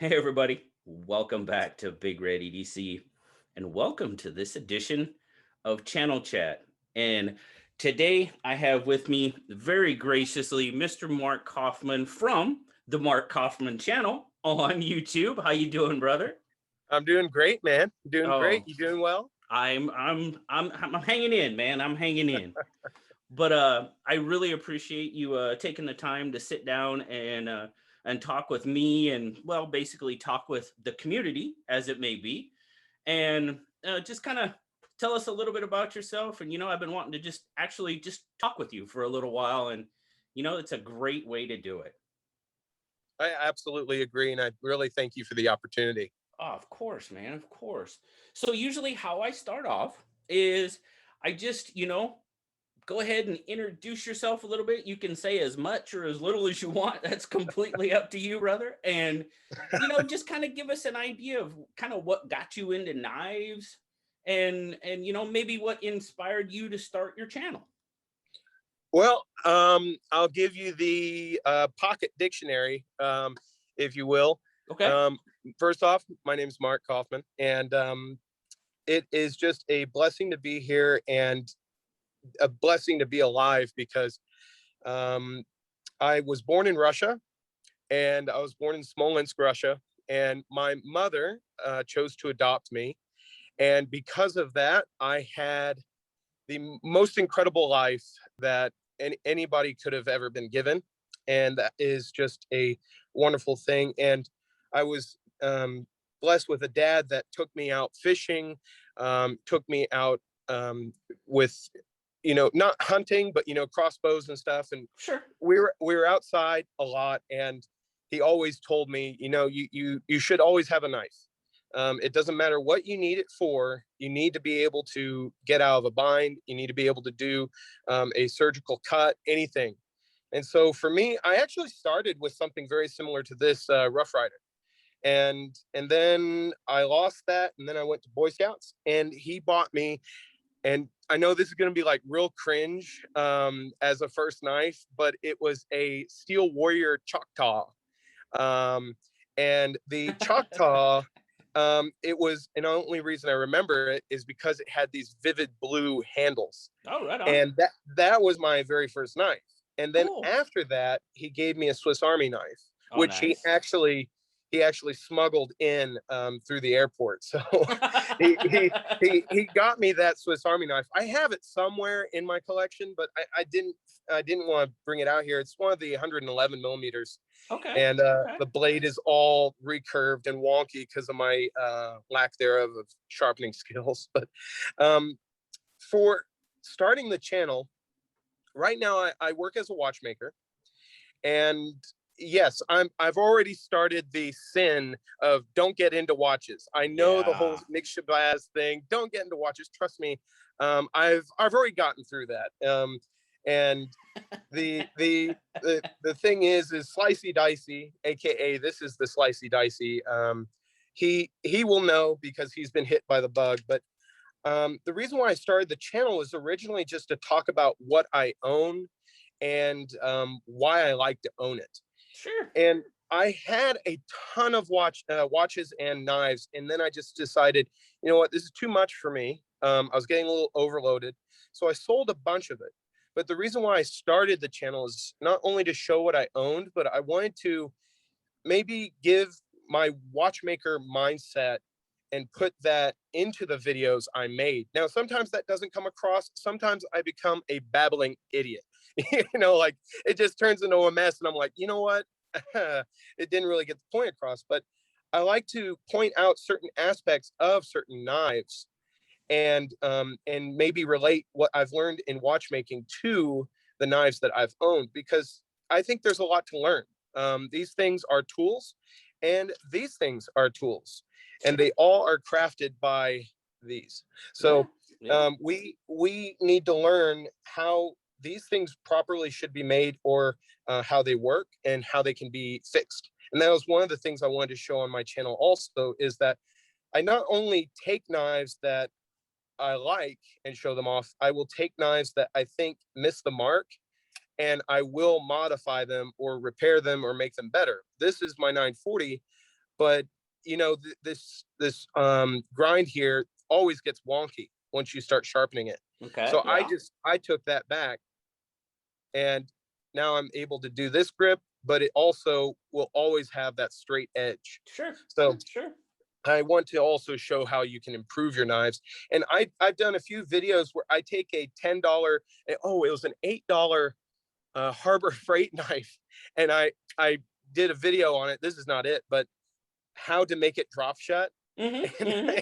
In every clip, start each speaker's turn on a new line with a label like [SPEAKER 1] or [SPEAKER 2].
[SPEAKER 1] Hey, everybody. Welcome back to Big Red EDC and welcome to this edition of Channel Chat. And today I have with me very graciously Mr. Mark Coffman from the Mark Coffman channel on YouTube. How you doing, brother?
[SPEAKER 2] I'm doing great, man. Doing great.
[SPEAKER 1] Oh,
[SPEAKER 2] You doing well?
[SPEAKER 1] I'm hanging in, man. I'm hanging in. But I really appreciate you taking the time to sit down and talk with me and well, basically talk with the community as it may be, and just kind of tell us a little bit about yourself. And I've been wanting to just actually just talk with you for a little while, and it's a great way to do it.
[SPEAKER 2] I absolutely agree, and I really thank you for the opportunity.
[SPEAKER 1] Oh, of course, man, of course. So usually, how I start off is I just go ahead and introduce yourself a little bit. You can say as much or as little as you want. That's completely up to you, brother. And just kind of give us an idea of kind of what got you into knives and maybe what inspired you to start your channel.
[SPEAKER 2] Well, I'll give you the pocket dictionary, if you will.
[SPEAKER 1] Okay.
[SPEAKER 2] Um, First off, my name is Mark Coffman, and it is just a blessing to be here and a blessing to be alive because um, I was born in Russia, and I was born in Smolensk, Russia, and my mother chose to adopt me. And because of that, I had the most incredible life that anybody could have ever been given. And that is just a wonderful thing. And I was blessed with a dad that took me out fishing, took me out with, not hunting, but, crossbows and stuff. And
[SPEAKER 1] Sure.
[SPEAKER 2] we were outside a lot. And he always told me, you should always have a knife. It doesn't matter what you need it for. You need to be able to get out of a bind. You need to be able to do a surgical cut, anything. And so for me, I actually started with something very similar to this Rough Rider. And then I lost that, and then I went to Boy Scouts, and he bought me. And I know this is going to be like real cringe as a first knife, but it was a Steel Warrior Choctaw. And the Choctaw, it was, and the only reason I remember it is because it had these vivid blue handles.
[SPEAKER 1] Oh, right on.
[SPEAKER 2] And that was my very first knife. And then
[SPEAKER 1] Cool.
[SPEAKER 2] after that, he gave me a Swiss Army knife,
[SPEAKER 1] Oh,
[SPEAKER 2] which
[SPEAKER 1] nice.
[SPEAKER 2] he actually smuggled in through the airport. So he, he he got me that Swiss Army knife. I have it somewhere in my collection, but I didn't want to bring it out here. It's one of the 111 millimeters,
[SPEAKER 1] Okay.
[SPEAKER 2] and
[SPEAKER 1] Okay.
[SPEAKER 2] the blade is all recurved and wonky because of my lack thereof of sharpening skills. But for starting the channel, right now I work as a watchmaker, and yes, I've already started the sin of don't get into watches. I know the whole
[SPEAKER 1] Yeah.
[SPEAKER 2] Nick Shabazz thing. Don't get into watches. Trust me, I've already gotten through that. And the thing is Slicey Dicey, aka this is the Slicey Dicey. He will know because he's been hit by the bug. But the reason why I started the channel was originally just to talk about what I own and why I like to own it.
[SPEAKER 1] Sure.
[SPEAKER 2] And I had a ton of watches and knives, and then I just decided, you know what, this is too much for me. I was getting a little overloaded, so I sold a bunch of it. But the reason why I started the channel is not only to show what I owned, but I wanted to maybe give my watchmaker mindset and put that into the videos I made. Now, sometimes that doesn't come across. Sometimes I become a babbling idiot. Like it just turns into a mess. And I'm like, you know what? It didn't really get the point across. But I like to point out certain aspects of certain knives and maybe relate what I've learned in watchmaking to the knives that I've owned, because I think there's a lot to learn. These things are tools, and these things are tools, and
[SPEAKER 1] Sure.
[SPEAKER 2] they all are crafted by these.
[SPEAKER 1] Yeah.
[SPEAKER 2] So
[SPEAKER 1] Yeah.
[SPEAKER 2] we need to learn how these things properly should be made, or how they work and how they can be fixed. And that was one of the things I wanted to show on my channel also, is that I not only take knives that I like and show them off, I will take knives that I think miss the mark, and I will modify them or repair them or make them better. This is my 940, but you know, this grind here always gets wonky once you start sharpening it.
[SPEAKER 1] Okay.
[SPEAKER 2] So
[SPEAKER 1] Yeah.
[SPEAKER 2] I took that back, and now I'm able to do this grip, but it also will always have that straight edge.
[SPEAKER 1] Sure.
[SPEAKER 2] So
[SPEAKER 1] Sure.
[SPEAKER 2] I want to also show how you can improve your knives. And I've done a few videos where I take a $10, oh, it was an $8 Harbor Freight knife, and I did a video on it. This is not it, but how to make it drop shut.
[SPEAKER 1] Mm-hmm.
[SPEAKER 2] And,
[SPEAKER 1] Mm-hmm.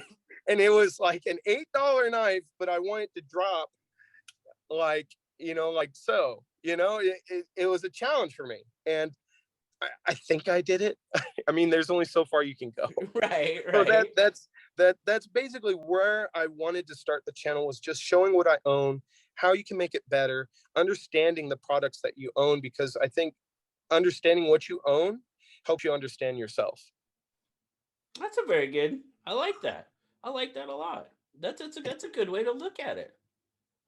[SPEAKER 2] and it was like an $8 knife, but I wanted to drop like, you know, like so, you know, it was a challenge for me. And I think I did it. I mean, there's only so far you can go.
[SPEAKER 1] Right.
[SPEAKER 2] So
[SPEAKER 1] Right.
[SPEAKER 2] that's basically where I wanted to start the channel, was just showing what I own, how you can make it better, understanding the products that you own, because I think understanding what you own helps you understand yourself.
[SPEAKER 1] That's a very good. I like that. I like that a lot. That's a good way to look at it.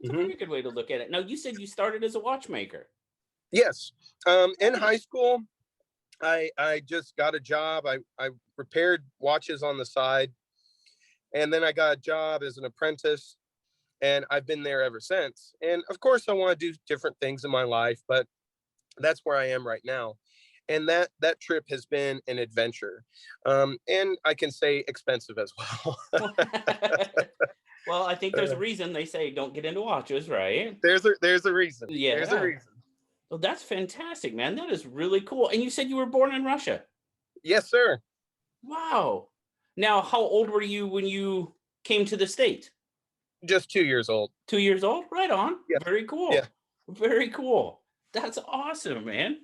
[SPEAKER 1] It's a
[SPEAKER 2] Mm-hmm.
[SPEAKER 1] very good way to look at it. Now, you said you started as a watchmaker.
[SPEAKER 2] Yes. In high school, I just got a job. I repaired watches on the side, and then I got a job as an apprentice, and I've been there ever since. And of course, I want to do different things in my life, but that's where I am right now. And that trip has been an adventure, and I can say expensive as well.
[SPEAKER 1] Well, I think there's a reason they say don't get into watches, right?
[SPEAKER 2] There's a reason. There's a
[SPEAKER 1] Yeah.
[SPEAKER 2] reason.
[SPEAKER 1] Well, that's fantastic, man. That is really cool. And you said you were born in Russia.
[SPEAKER 2] Yes, sir.
[SPEAKER 1] Wow. Now, how old were you when you came to the States?
[SPEAKER 2] Just 2 years old.
[SPEAKER 1] 2 years old? Right on.
[SPEAKER 2] Yeah.
[SPEAKER 1] Very cool.
[SPEAKER 2] Yeah.
[SPEAKER 1] Very cool. That's awesome, man.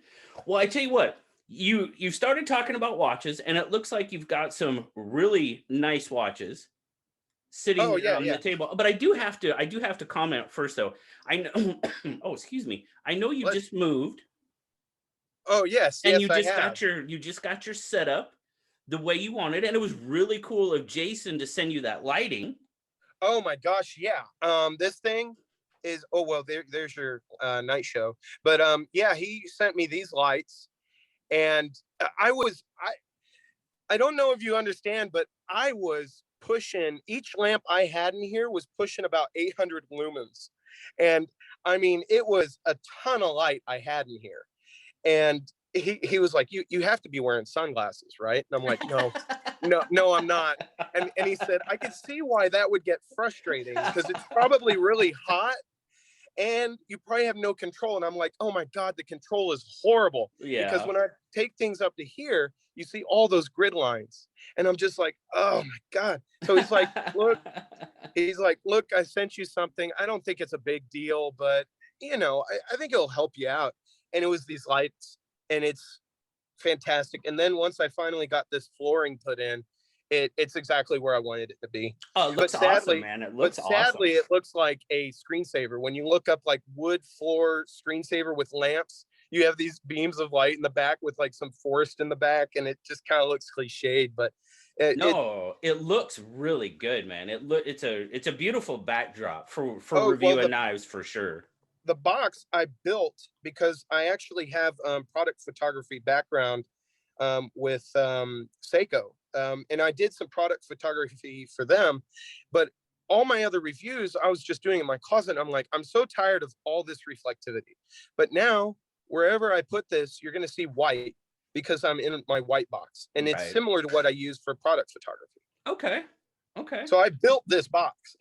[SPEAKER 1] Well, I tell you what, you started talking about watches, and it looks like you've got some really nice watches sitting
[SPEAKER 2] Oh,
[SPEAKER 1] there
[SPEAKER 2] yeah,
[SPEAKER 1] on
[SPEAKER 2] yeah.
[SPEAKER 1] the table. But I do have to comment first, though. I know. Oh, excuse me. I know you just moved,
[SPEAKER 2] Oh, yes,
[SPEAKER 1] and
[SPEAKER 2] yes, I have.
[SPEAKER 1] you just got your setup the way you wanted, and it was really cool of Jason to send you that lighting.
[SPEAKER 2] Oh my gosh, yeah. This thing is, oh well, there's your night show. But yeah, he sent me these lights, and I don't know if you understand, but I was pushing, each lamp I had in here was pushing about 800 lumens. And I mean, it was a ton of light I had in here. And he was like, you have to be wearing sunglasses, right? And I'm like, no, I'm not. And he said, I could see why that would get frustrating, because it's probably really hot and you probably have no control. And I'm like, oh my God, the control is horrible. Because
[SPEAKER 1] Yeah.
[SPEAKER 2] when I take things up to here, you see all those grid lines. And I'm just like, oh my God. So he's like, look, I sent you something. I don't think it's a big deal, but you know, I think it'll help you out. And it was these lights, and it's fantastic. And then once I finally got this flooring put in, it's exactly where I wanted it to be.
[SPEAKER 1] Oh, it looks awesome, man. It looks
[SPEAKER 2] Sadly,
[SPEAKER 1] awesome.
[SPEAKER 2] it looks like a screensaver. When you look up like wood floor screensaver with lamps, you have these beams of light in the back with like some forest in the back, and it just kind of looks cliched, but
[SPEAKER 1] No, it looks really good, man. It's a beautiful backdrop for
[SPEAKER 2] oh well,
[SPEAKER 1] reviewing knives for sure.
[SPEAKER 2] the box I built because I actually have product photography background with Seiko. And I did some product photography for them, but all my other reviews, I was just doing in my closet. I'm like, I'm so tired of all this reflectivity. But now, wherever I put this, you're going to see white because I'm in my white box. And it's
[SPEAKER 1] Right.
[SPEAKER 2] similar to what I use for product photography.
[SPEAKER 1] Okay. Okay.
[SPEAKER 2] So I built this box.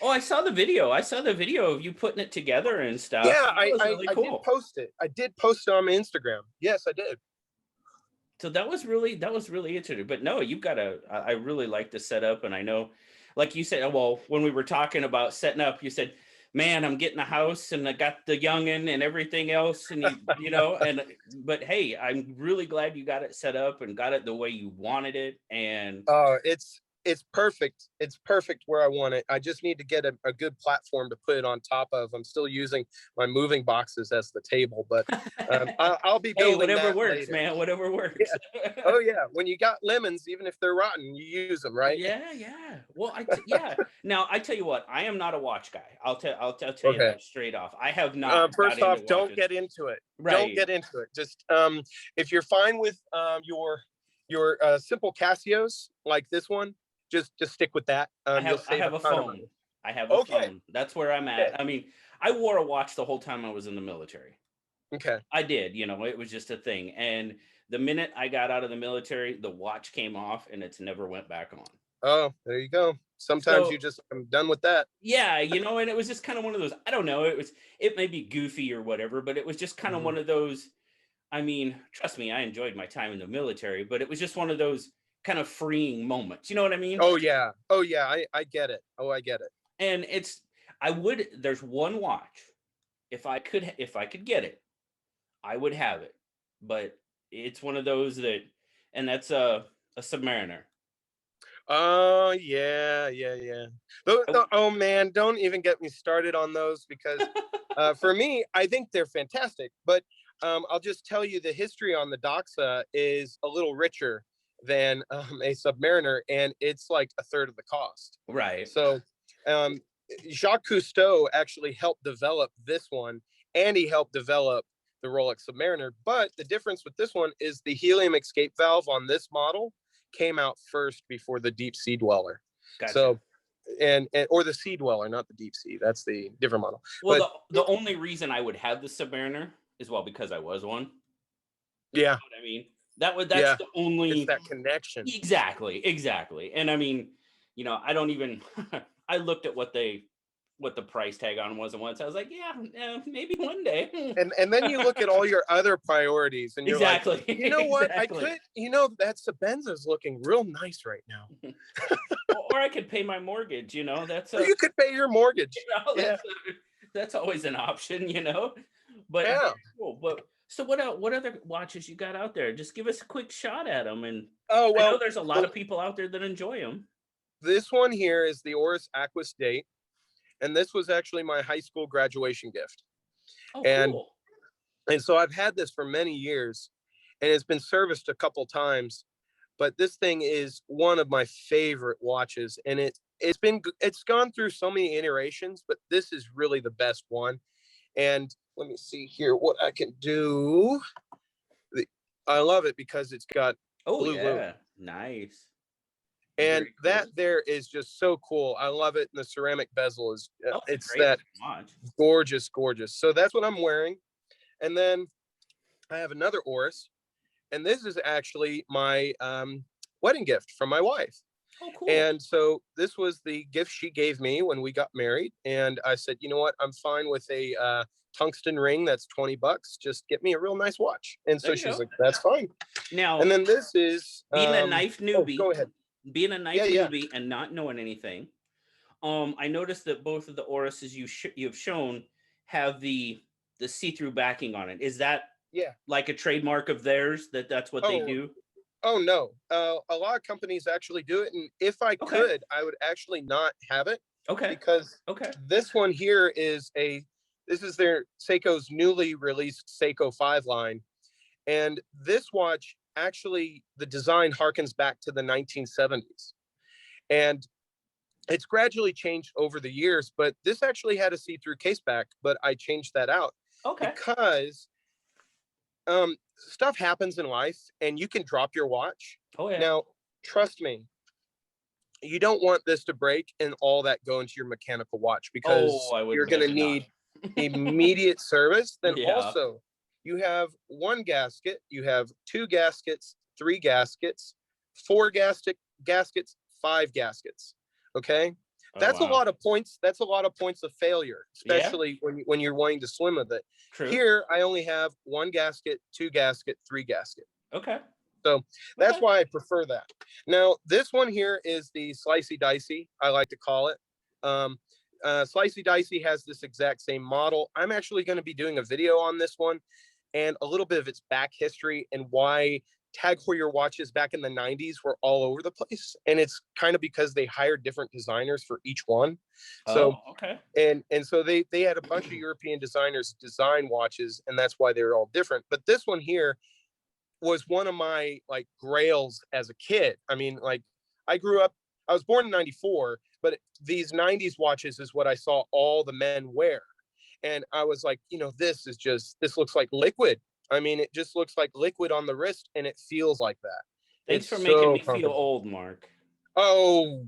[SPEAKER 1] Oh, I saw the video. I saw the video of you putting it together and stuff.
[SPEAKER 2] Yeah,
[SPEAKER 1] That was really cool.
[SPEAKER 2] I did post it. I did post it on my Instagram. Yes, I did.
[SPEAKER 1] So that was really interesting. But no, you've got I really like the setup, and I know, like you said, well, when we were talking about setting up, you said, "Man, I'm getting a house, and I got the youngin and everything else," and you know, but hey, I'm really glad you got it set up and got it the way you wanted it, and
[SPEAKER 2] it's perfect. It's perfect where I want it. I just need to get a good platform to put it on top of. I'm still using my moving boxes as the table, but I'll be building
[SPEAKER 1] whatever
[SPEAKER 2] that
[SPEAKER 1] works,
[SPEAKER 2] later.
[SPEAKER 1] man. Whatever works.
[SPEAKER 2] Yeah. Oh yeah, when you got lemons, even if they're rotten, you use them, right?
[SPEAKER 1] Yeah. Well, yeah. Now I tell you what, I am not a watch guy. I'll tell you
[SPEAKER 2] Okay.
[SPEAKER 1] that straight off. I have not.
[SPEAKER 2] First
[SPEAKER 1] got
[SPEAKER 2] off,
[SPEAKER 1] into
[SPEAKER 2] don't
[SPEAKER 1] watches.
[SPEAKER 2] get into it.
[SPEAKER 1] Right.
[SPEAKER 2] Don't get into it. Just if you're fine with your your simple Casios like this one, just stick with that. You'll
[SPEAKER 1] I
[SPEAKER 2] save
[SPEAKER 1] have
[SPEAKER 2] a
[SPEAKER 1] a
[SPEAKER 2] ton of
[SPEAKER 1] phone.
[SPEAKER 2] money.
[SPEAKER 1] I have a
[SPEAKER 2] Okay.
[SPEAKER 1] phone. That's where I'm
[SPEAKER 2] Okay.
[SPEAKER 1] at. I mean, I wore a watch the whole time I was in the military.
[SPEAKER 2] Okay.
[SPEAKER 1] I did, it was just a thing. And the minute I got out of the military, the watch came off and it's never went back on.
[SPEAKER 2] Oh, there you go. Sometimes you
[SPEAKER 1] So
[SPEAKER 2] just, I'm done with that.
[SPEAKER 1] yeah, and it was just kind of one of those, I don't know, it may be goofy or whatever, but it was just kind of
[SPEAKER 2] Mhm.
[SPEAKER 1] one of those. I mean, trust me, I enjoyed my time in the military, but it was just one of those kind of freeing moments. You know what I mean?
[SPEAKER 2] Oh yeah. Oh yeah. I get it. Oh, I get it.
[SPEAKER 1] And there's one watch. If I could get it, I would have it. But it's one of those that, and that's a Submariner.
[SPEAKER 2] Oh yeah, yeah, yeah. Oh man, don't even get me started on those because for me, I think they're fantastic. But I'll just tell you the history on the Doxa is a little richer than a Submariner, and it's like a third of the cost.
[SPEAKER 1] Right.
[SPEAKER 2] So um, Jacques Cousteau actually helped develop this one, and he helped develop the Rolex Submariner. But the difference with this one is the helium escape valve on this model came out first before the deep sea dweller.
[SPEAKER 1] Gotcha.
[SPEAKER 2] So and or the sea dweller, not the deep sea. That's the different model.
[SPEAKER 1] Well,
[SPEAKER 2] But
[SPEAKER 1] the only reason I would have the Submariner is, well, because I was one. You know
[SPEAKER 2] yeah,
[SPEAKER 1] what I mean? That's
[SPEAKER 2] yeah,
[SPEAKER 1] the
[SPEAKER 2] it's
[SPEAKER 1] only.
[SPEAKER 2] that connection.
[SPEAKER 1] Exactly. And I mean, I don't even I looked at what the price tag on was, and once I was like, yeah, maybe one day.
[SPEAKER 2] And then you look at all your other priorities and you're like,
[SPEAKER 1] Exactly.
[SPEAKER 2] you know what? I
[SPEAKER 1] Exactly.
[SPEAKER 2] could, that Sabenza's looking real nice right now.
[SPEAKER 1] Or I could pay my mortgage, that's
[SPEAKER 2] Or you could pay your mortgage. Yeah.
[SPEAKER 1] that's always an option. But
[SPEAKER 2] Yeah.
[SPEAKER 1] very cool. But so what other watches you got out there? Just give us a quick shot at them. And
[SPEAKER 2] Oh
[SPEAKER 1] I know
[SPEAKER 2] well,
[SPEAKER 1] there's a lot of people out there that enjoy them.
[SPEAKER 2] this one here is the Oris Aquis Date, and this was actually my high school graduation gift.
[SPEAKER 1] Oh,
[SPEAKER 2] And
[SPEAKER 1] cool.
[SPEAKER 2] so I've had this for many years, and it's been serviced a couple times. But this thing is one of my favorite watches, and it's gone through so many iterations, but this is really the best one. And let me see here what I can do. I love it because it's got
[SPEAKER 1] Oh
[SPEAKER 2] blue loop,
[SPEAKER 1] yeah. Nice.
[SPEAKER 2] and
[SPEAKER 1] Very cool.
[SPEAKER 2] that there is just so cool. I love it, and the ceramic bezel is
[SPEAKER 1] Oh, it's a
[SPEAKER 2] it's
[SPEAKER 1] great
[SPEAKER 2] that
[SPEAKER 1] looking watch.
[SPEAKER 2] gorgeous, gorgeous. So that's what I'm wearing, and then I have another Oris, and this is actually my wedding gift from my wife.
[SPEAKER 1] Oh, cool.
[SPEAKER 2] And so this was the gift she gave me when we got married. And I said, you know what? I'm fine with a tungsten ring that's $20. Just get me a real nice watch. And
[SPEAKER 1] There
[SPEAKER 2] so
[SPEAKER 1] you
[SPEAKER 2] she's
[SPEAKER 1] go.
[SPEAKER 2] like, that's fine. And
[SPEAKER 1] Now,
[SPEAKER 2] then this is
[SPEAKER 1] being a knife
[SPEAKER 2] oh,
[SPEAKER 1] newbie,
[SPEAKER 2] go ahead.
[SPEAKER 1] being a
[SPEAKER 2] Yeah,
[SPEAKER 1] knife
[SPEAKER 2] yeah.
[SPEAKER 1] newbie and not knowing anything, I noticed that both of the Oruses you've shown have the see-through backing on it. Is that
[SPEAKER 2] Yeah.
[SPEAKER 1] like a trademark of theirs, that's what they
[SPEAKER 2] Oh,
[SPEAKER 1] do?
[SPEAKER 2] oh no. A lot of companies actually do it. And if I
[SPEAKER 1] Okay.
[SPEAKER 2] could, I would actually not have it
[SPEAKER 1] Okay.
[SPEAKER 2] because
[SPEAKER 1] Okay.
[SPEAKER 2] this one here this is their Seiko's newly released Seiko 5 line. And this watch actually, the design harkens back to the 1970s. And it's gradually changed over the years, but this actually had a see-through case back, but I changed that out
[SPEAKER 1] Okay.
[SPEAKER 2] because stuff happens in life and you can drop your watch.
[SPEAKER 1] Oh yeah.
[SPEAKER 2] Now, trust me, you don't want this to break and all that go into your mechanical watch
[SPEAKER 1] Oh,
[SPEAKER 2] because
[SPEAKER 1] I would
[SPEAKER 2] you're going to
[SPEAKER 1] imagine not.
[SPEAKER 2] need immediate service. Then
[SPEAKER 1] Yeah.
[SPEAKER 2] also, you have one gasket, you have two gaskets, three gaskets, four gaskets, five gaskets. Okay,
[SPEAKER 1] Oh
[SPEAKER 2] that's a
[SPEAKER 1] wow.
[SPEAKER 2] lot of points. That's a lot of points of failure,
[SPEAKER 1] Yeah.
[SPEAKER 2] especially when you're wanting to swim with it.
[SPEAKER 1] True.
[SPEAKER 2] Here, I only have one gasket, two gasket, three gasket.
[SPEAKER 1] Okay.
[SPEAKER 2] So that's
[SPEAKER 1] Okay.
[SPEAKER 2] why I prefer that. Now, this one here is the Slicey Dicey, I like to call it. Slicey Dicey has this exact same model. I'm actually going to be doing a video on this one and a little bit of its back history and why Tag Heuer watches back in the 90s were all over the place. And it's kind of because they hired different designers for each one. So
[SPEAKER 1] Oh, okay.
[SPEAKER 2] and so they had a bunch of European designers design watches, and that's why they're all different. But this one here was one of my like grails as a kid. I mean, like I grew up, I was born in 94, but these 90s watches is what I saw all the men wear. And I was like, this looks like liquid. I mean, it just looks like liquid on the wrist and it feels like that.
[SPEAKER 1] Thanks
[SPEAKER 2] It's
[SPEAKER 1] for making
[SPEAKER 2] so
[SPEAKER 1] me feel
[SPEAKER 2] comfortable.
[SPEAKER 1] old, Mark.
[SPEAKER 2] Oh,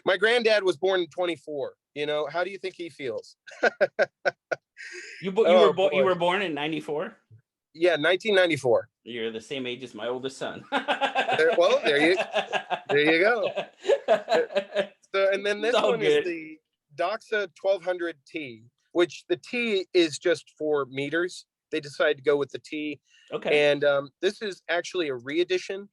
[SPEAKER 2] my granddad was born in 24. You know, how do you think he feels? Oh
[SPEAKER 1] You
[SPEAKER 2] boy.
[SPEAKER 1] were born in 94?
[SPEAKER 2] Yeah, 1994.
[SPEAKER 1] You're the same age as my oldest son.
[SPEAKER 2] Well, there you go. So, and then
[SPEAKER 1] It's
[SPEAKER 2] this
[SPEAKER 1] all
[SPEAKER 2] one is
[SPEAKER 1] good.
[SPEAKER 2] the Doxa 1200T, which the T is just for meters. They decided to go with the T.
[SPEAKER 1] Okay.
[SPEAKER 2] And this is actually a re-edition.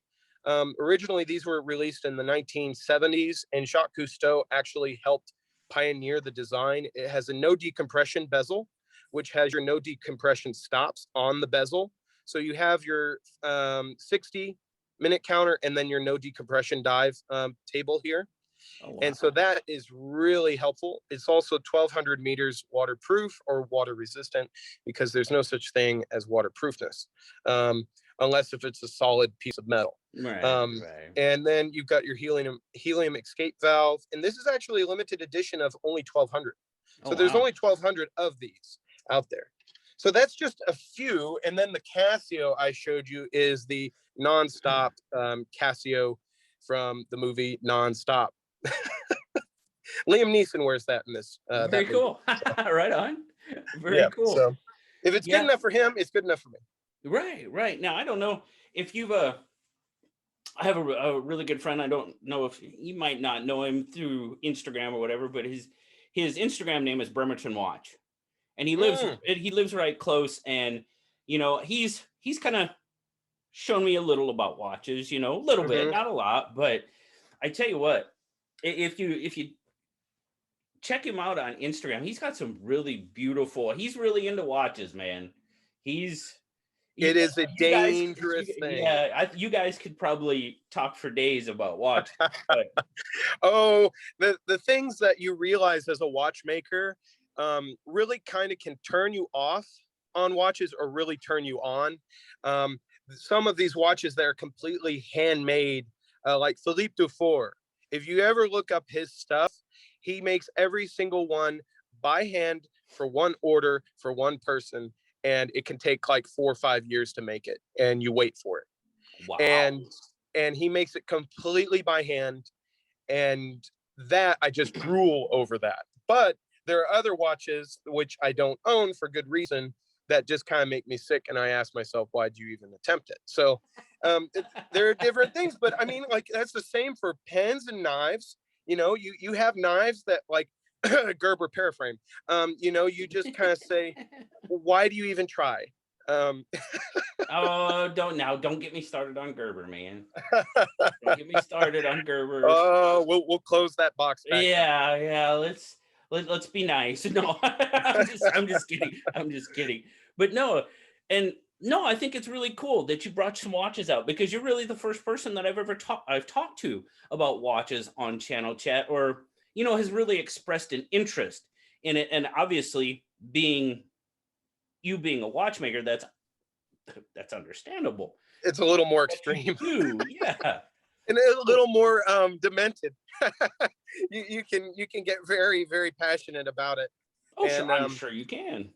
[SPEAKER 2] Originally, these were released in the 1970s, and Jacques Cousteau actually helped pioneer the design. It has a no decompression bezel, which has your no decompression stops on the bezel. So you have your 60-minute counter and then your no decompression dive table here.
[SPEAKER 1] Oh, wow.
[SPEAKER 2] And so that is really helpful. It's also 1200 meters waterproof or water resistant, because there's no such thing as waterproofness, unless if it's a solid piece of metal.
[SPEAKER 1] Right, right.
[SPEAKER 2] And then you've got your helium escape valve. And this is actually a limited edition of only 1200. So
[SPEAKER 1] Oh,
[SPEAKER 2] there's
[SPEAKER 1] wow.
[SPEAKER 2] only 1200 of these out there. So that's just a few. And then the Casio I showed you is the nonstop Casio from the movie Nonstop. Liam Neeson wears that in this.
[SPEAKER 1] Very cool. Right on. Very cool.
[SPEAKER 2] So if it's good enough for him, it's good enough for me.
[SPEAKER 1] Right, right. Now, I don't know if you've I have a really good friend. I don't know if you might not know him through Instagram or whatever, but his Instagram name is Bremerton Watch, and he lives right close. And he's kind of shown me a little about watches, a little bit, not a lot, but I tell you what, if you check him out on Instagram, he's got some really beautiful. He's really into watches, man.
[SPEAKER 2] It is a dangerous thing.
[SPEAKER 1] Yeah, you guys could probably talk for days about watches. But
[SPEAKER 2] oh, the things that you realize as a watchmaker really kind of can turn you off on watches or really turn you on. Some of these watches that are completely handmade, like Philippe Dufour. If you ever look up his stuff, he makes every single one by hand for one order for one person. And it can take like 4 or 5 years to make it, and you wait for it.
[SPEAKER 1] Wow.
[SPEAKER 2] And he makes it completely by hand, and that I just drool over that. But there are other watches which I don't own for good reason that just kind of make me sick, and I ask myself, why'd you even attempt it? So there are different things, but I mean, like, that's the same for pens and knives. You have knives that, like, Gerber paraframe, you just kind of say, why do you even try?
[SPEAKER 1] Oh, don't get me started on Gerber, man. Don't get me started on Gerber.
[SPEAKER 2] Oh, we'll close that box back.
[SPEAKER 1] Yeah. Let's be nice. No, I'm just kidding. But no, I think it's really cool that you brought some watches out, because you're really the first person that I've talked to about watches on Channel Chat, or has really expressed an interest in it. And obviously, being a watchmaker, that's understandable.
[SPEAKER 2] It's a little more extreme.
[SPEAKER 1] Yeah.
[SPEAKER 2] And a little more demented. you can get very, very passionate about it.
[SPEAKER 1] Oh, and, sure, I'm sure you can.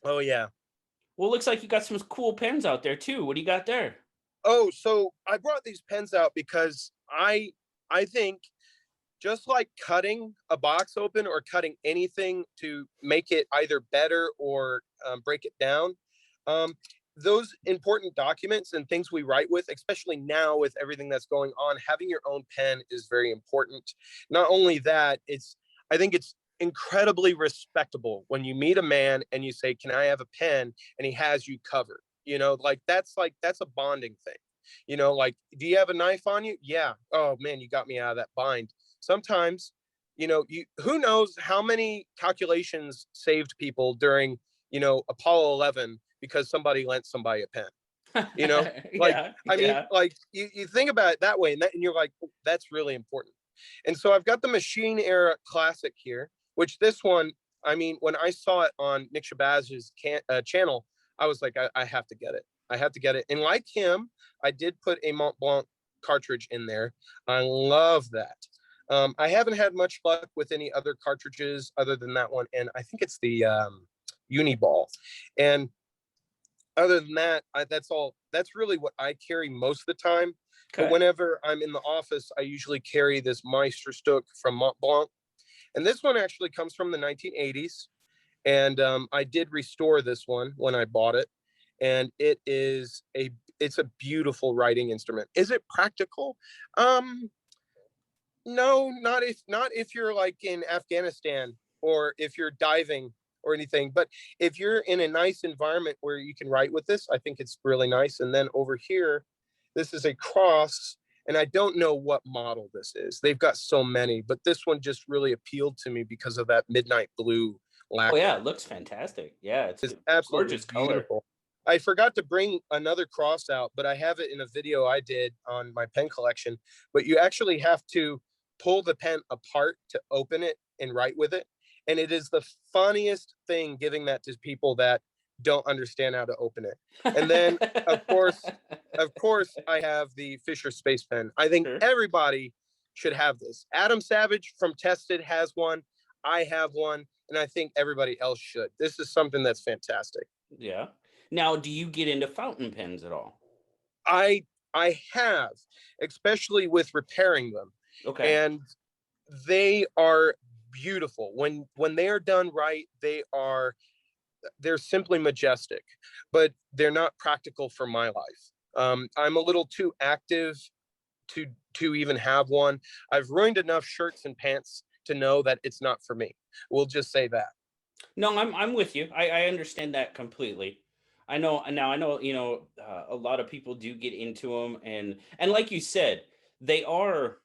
[SPEAKER 2] Oh yeah.
[SPEAKER 1] Well, it looks like you got some cool pens out there too. What do you got there?
[SPEAKER 2] Oh, so I brought these pens out because I think, just like cutting a box open or cutting anything to make it either better or break it down, those important documents and things we write with, especially now with everything that's going on, having your own pen is very important. Not only that, I think it's incredibly respectable when you meet a man and you say, can I have a pen? And he has you covered. That's a bonding thing. Like, do you have a knife on you? Yeah. Oh man, you got me out of that bind. Sometimes, who knows how many calculations saved people during, Apollo 11 because somebody lent somebody a pen. Like you think about it that way, and you're like, oh, that's really important. And so I've got the Machine Era Classic here, which this one, I mean, when I saw it on Nick Shabazz's channel, I was like, I have to get it. I have to get it. And like him, I did put a Mont Blanc cartridge in there. I love that. I haven't had much luck with any other cartridges other than that one, and I think it's the Uniball. And other than that, that's all. That's really what I carry most of the time. But
[SPEAKER 1] Okay.
[SPEAKER 2] whenever I'm in the office, I usually carry this Meisterstoke from Mont Blanc. And this one actually comes from the 1980s. And I did restore this one when I bought it. And it's a beautiful writing instrument. Is it practical? No, not if you're like in Afghanistan or if you're diving or anything. But if you're in a nice environment where you can write with this, I think it's really nice. And then over here, this is a cross, and I don't know what model this is. They've got so many, but this one just really appealed to me because of that midnight blue
[SPEAKER 1] Oh yeah,
[SPEAKER 2] lacquer.
[SPEAKER 1] it looks fantastic. Yeah, it's
[SPEAKER 2] It's
[SPEAKER 1] a
[SPEAKER 2] absolutely
[SPEAKER 1] gorgeous color.
[SPEAKER 2] beautiful. I forgot to bring another cross out, but I have it in a video I did on my pen collection. But you actually have to pull the pen apart to open it and write with it. And it is the funniest thing giving that to people that don't understand how to open it. And then, of course, I have the Fisher Space Pen. I think
[SPEAKER 1] Sure.
[SPEAKER 2] everybody should have this. Adam Savage from Tested has one. I have one, and I think everybody else should. This is something that's fantastic.
[SPEAKER 1] Yeah. Now, do you get into fountain pens at all?
[SPEAKER 2] I I have, especially with repairing them,
[SPEAKER 1] Okay.
[SPEAKER 2] and they are beautiful. When they are done right, they're simply majestic, but they're not practical for my life. I'm a little too active to even have one. I've ruined enough shirts and pants to know that it's not for me. We'll just say that.
[SPEAKER 1] No, I'm with you. I understand that completely. I know now. I know a lot of people do get into them, and like you said, they are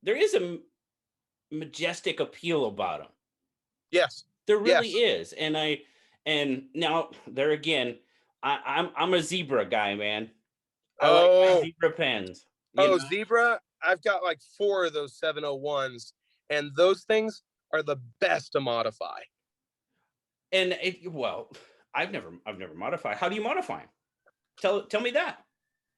[SPEAKER 1] there is a majestic appeal about them.
[SPEAKER 2] Yes,
[SPEAKER 1] There really
[SPEAKER 2] yes.
[SPEAKER 1] is, and now there again, I'm a zebra guy, man. I like my
[SPEAKER 2] Oh,
[SPEAKER 1] zebra pens. You
[SPEAKER 2] oh,
[SPEAKER 1] know,
[SPEAKER 2] Zebra. I've got like four of those 701s, and those things are the best to modify.
[SPEAKER 1] and well, I've never modified. How do you modify 'em? Tell me that.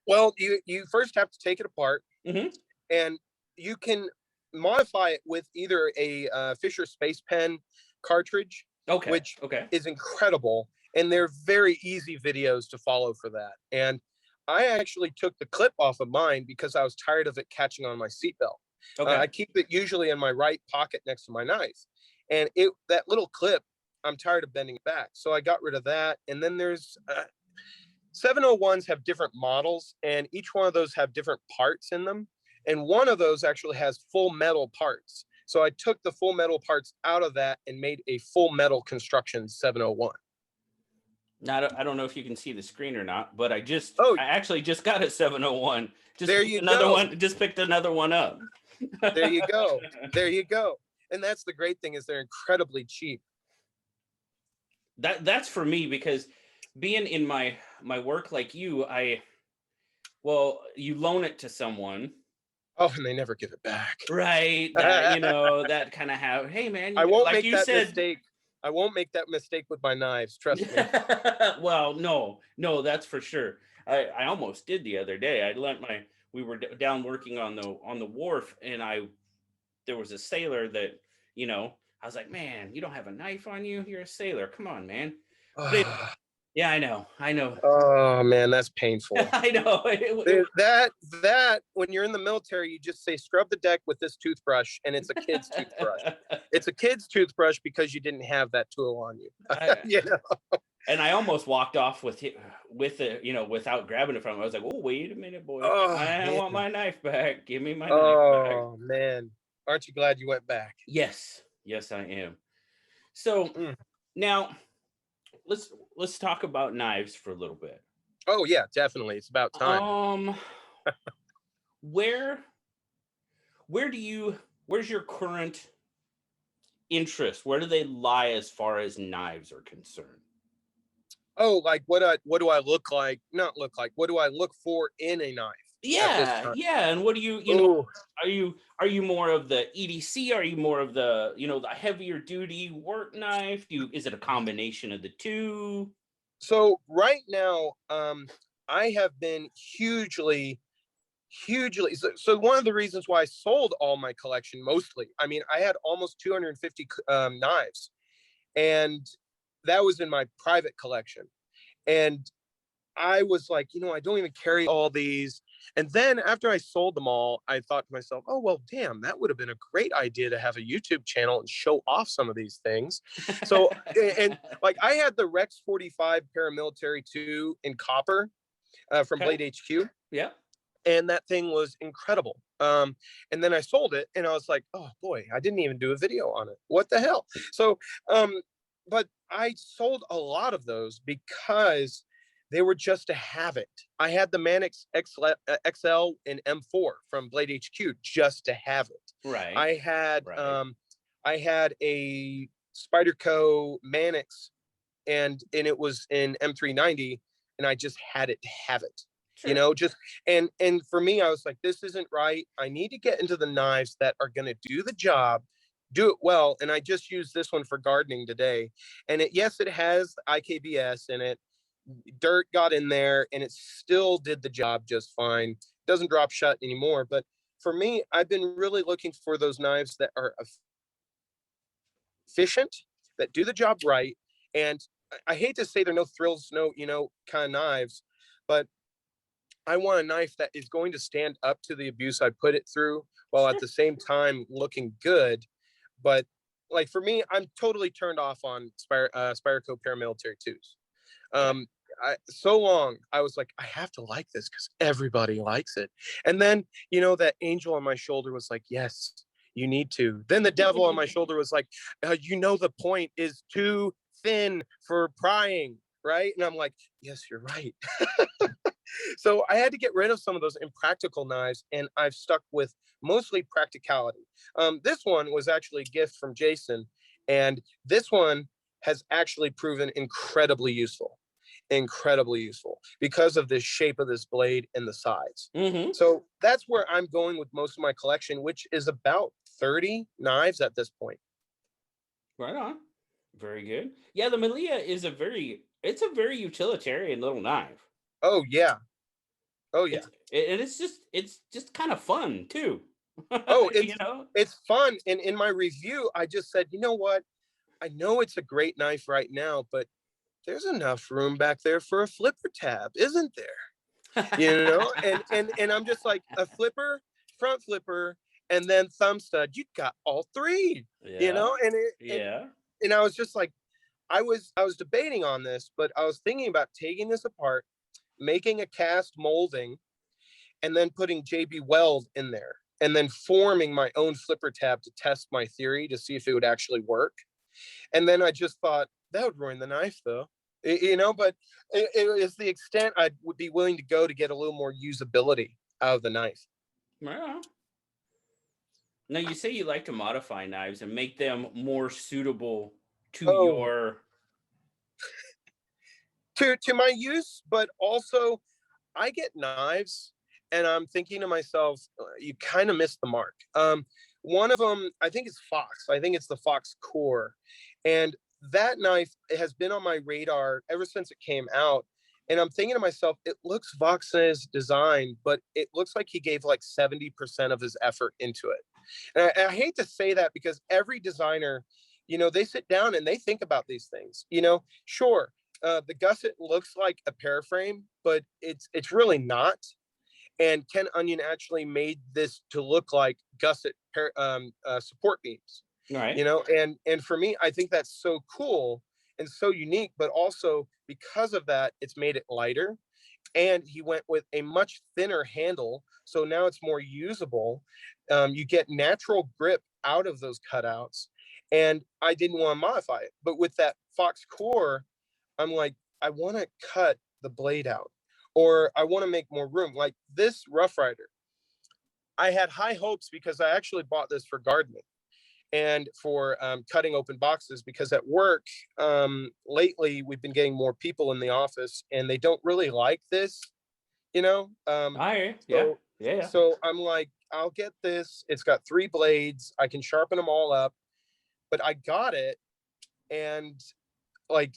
[SPEAKER 2] Well, you first have to take it apart,
[SPEAKER 1] Hmm.
[SPEAKER 2] and you can modify it with either a Fisher Space Pen cartridge,
[SPEAKER 1] Okay.
[SPEAKER 2] which
[SPEAKER 1] Okay.
[SPEAKER 2] is incredible, and they're very easy videos to follow for that. And I actually took the clip off of mine because I was tired of it catching on my seatbelt.
[SPEAKER 1] Okay.
[SPEAKER 2] I keep it usually in my right pocket next to my knife, and it that little clip, I'm tired of bending it back, so I got rid of that. And then there's 701s have different models, and each one of those have different parts in them. And one of those actually has full metal parts. So I took the full metal parts out of that and made a full metal construction 701.
[SPEAKER 1] Now, I don't know if you can see the screen or not, but
[SPEAKER 2] Oh,
[SPEAKER 1] I actually just got a 701.
[SPEAKER 2] there you go.
[SPEAKER 1] Just picked another one up.
[SPEAKER 2] There you go. There you go. And that's the great thing is they're incredibly cheap.
[SPEAKER 1] That's for me because being in my work like you, well, you loan it to someone,
[SPEAKER 2] Oh, and they never give it back.
[SPEAKER 1] right? That kind of have, hey man,
[SPEAKER 2] I won't
[SPEAKER 1] like
[SPEAKER 2] make
[SPEAKER 1] you
[SPEAKER 2] that
[SPEAKER 1] said.
[SPEAKER 2] mistake. I won't make that mistake with my knives. Trust me.
[SPEAKER 1] Well, no, that's for sure. I almost did the other day. We were down working on the wharf, and there was a sailor that, I was like, man, you don't have a knife on you. You're a sailor. Come on, man. But yeah, I know,
[SPEAKER 2] Oh man, that's painful.
[SPEAKER 1] I know.
[SPEAKER 2] That when you're in the military, you just say scrub the deck with this toothbrush, and it's a kid's toothbrush. It's a kid's toothbrush because you didn't have that tool on you.
[SPEAKER 1] I,
[SPEAKER 2] You know?
[SPEAKER 1] and I almost walked off with it, without grabbing it from him. I was like, oh, wait a minute, boy.
[SPEAKER 2] Oh
[SPEAKER 1] I want
[SPEAKER 2] man.
[SPEAKER 1] my knife back. Give me my knife back.
[SPEAKER 2] Oh man. Aren't you glad you went back?
[SPEAKER 1] Yes, yes, I am. So
[SPEAKER 2] Mm.
[SPEAKER 1] now let's talk about knives for a little bit.
[SPEAKER 2] Oh yeah, definitely. It's about time.
[SPEAKER 1] Um, where where do you where's your current interest? Where do they lie as far as knives are concerned?
[SPEAKER 2] Oh, like what do I look like? Not look like. What do I look for in a knife at this
[SPEAKER 1] Yeah,
[SPEAKER 2] time?
[SPEAKER 1] yeah. And what do
[SPEAKER 2] Oh,
[SPEAKER 1] are you more of the EDC? Are you more of the heavier duty work knife? Is it a combination of the two?
[SPEAKER 2] so right now, I have been hugely so one of the reasons why I sold all my collection mostly, I mean, I had almost 250 knives, and that was in my private collection. And I was like, I don't even carry all these. And then after I sold them all, I thought to myself, oh, well, damn, that would have been a great idea to have a YouTube channel and show off some of these things. So, and like I had the Rex 45 paramilitary 2 in copper from
[SPEAKER 1] Okay.
[SPEAKER 2] Blade HQ.
[SPEAKER 1] Yeah.
[SPEAKER 2] And that thing was incredible. And then I sold it and I was like, oh boy, I didn't even do a video on it. What the hell? So, but I sold a lot of those because they were just to have it. I had the Manix XL in M4 from Blade HQ just to have it.
[SPEAKER 1] Right.
[SPEAKER 2] I had a Spyderco Manix and it was in M390 and I just had it to have it.
[SPEAKER 1] Sure.
[SPEAKER 2] Just and for me, I was like, this isn't right. I need to get into the knives that are going to do the job, do it well. And I just used this one for gardening today. And yes, it has IKBS in it. Dirt got in there and it still did the job just fine. It doesn't drop shut anymore. But for me, I've been really looking for those knives that are efficient, that do the job right. And I hate to say they're no thrills, no, kind of knives, but I want a knife that is going to stand up to the abuse I put it through while at the same time looking good. But like for me, I'm totally turned off on Spyderco paramilitary 2s. So long, I was like, I have to like this because everybody likes it. And then, that angel on my shoulder was like, yes, you need to. Then the devil on my shoulder was like, the point is too thin for prying, right? And I'm like, yes, you're right. So I had to get rid of some of those impractical knives, and I've stuck with mostly practicality. This one was actually a gift from Jason, and this one has actually proven incredibly useful because of the shape of this blade and the size.
[SPEAKER 1] Mm-hmm.
[SPEAKER 2] So that's where I'm going with most of my collection, which is about 30 knives at this point.
[SPEAKER 1] Right on. Very good. Yeah, the Malia is a very utilitarian little knife.
[SPEAKER 2] Oh yeah.
[SPEAKER 1] It's just kind of fun too.
[SPEAKER 2] Oh,
[SPEAKER 1] You know?
[SPEAKER 2] it's fun. And in my review, I just said, you know what? I know it's a great knife right now, but there's enough room back there for a flipper tab, isn't there? And I'm just like, a flipper, front flipper, and then thumb stud. You got all three,
[SPEAKER 1] Yeah.
[SPEAKER 2] And I was just like, I was debating on this, but I was thinking about taking this apart, making a cast molding, and then putting JB Weld in there, and then forming my own flipper tab to test my theory to see if it would actually work. And then I just thought that would ruin the knife, though. But it is the extent I would be willing to go to get a little more usability out of the knife.
[SPEAKER 1] Well, now you say you like to modify knives and make them more suitable to your
[SPEAKER 2] to my use, but also I get knives and I'm thinking to myself, you kind of missed the mark. One of them, I think it's Fox. I think it's the Fox Core, and that knife has been on my radar ever since it came out. And I'm thinking to myself, it looks Vox's design, but it looks like he gave like 70% of his effort into it. And I hate to say that because every designer, they sit down and they think about these things. Sure, the gusset looks like a paraframe, but it's really not. And Ken Onion actually made this to look like gusset support beams.
[SPEAKER 1] right.
[SPEAKER 2] And for me, I think that's so cool and so unique, but also because of that, it's made it lighter. And he went with a much thinner handle, so now it's more usable. You get natural grip out of those cutouts, and I didn't want to modify it. But with that Fox Core, I'm like, I want to cut the blade out, or I want to make more room. Like this Rough Rider, I had high hopes because I actually bought this for gardening and for cutting open boxes, because at work lately we've been getting more people in the office and they don't really like this,
[SPEAKER 1] I yeah.
[SPEAKER 2] So I'm like, I'll get this. It's got 3 blades. I can sharpen them all up. But I got it, and like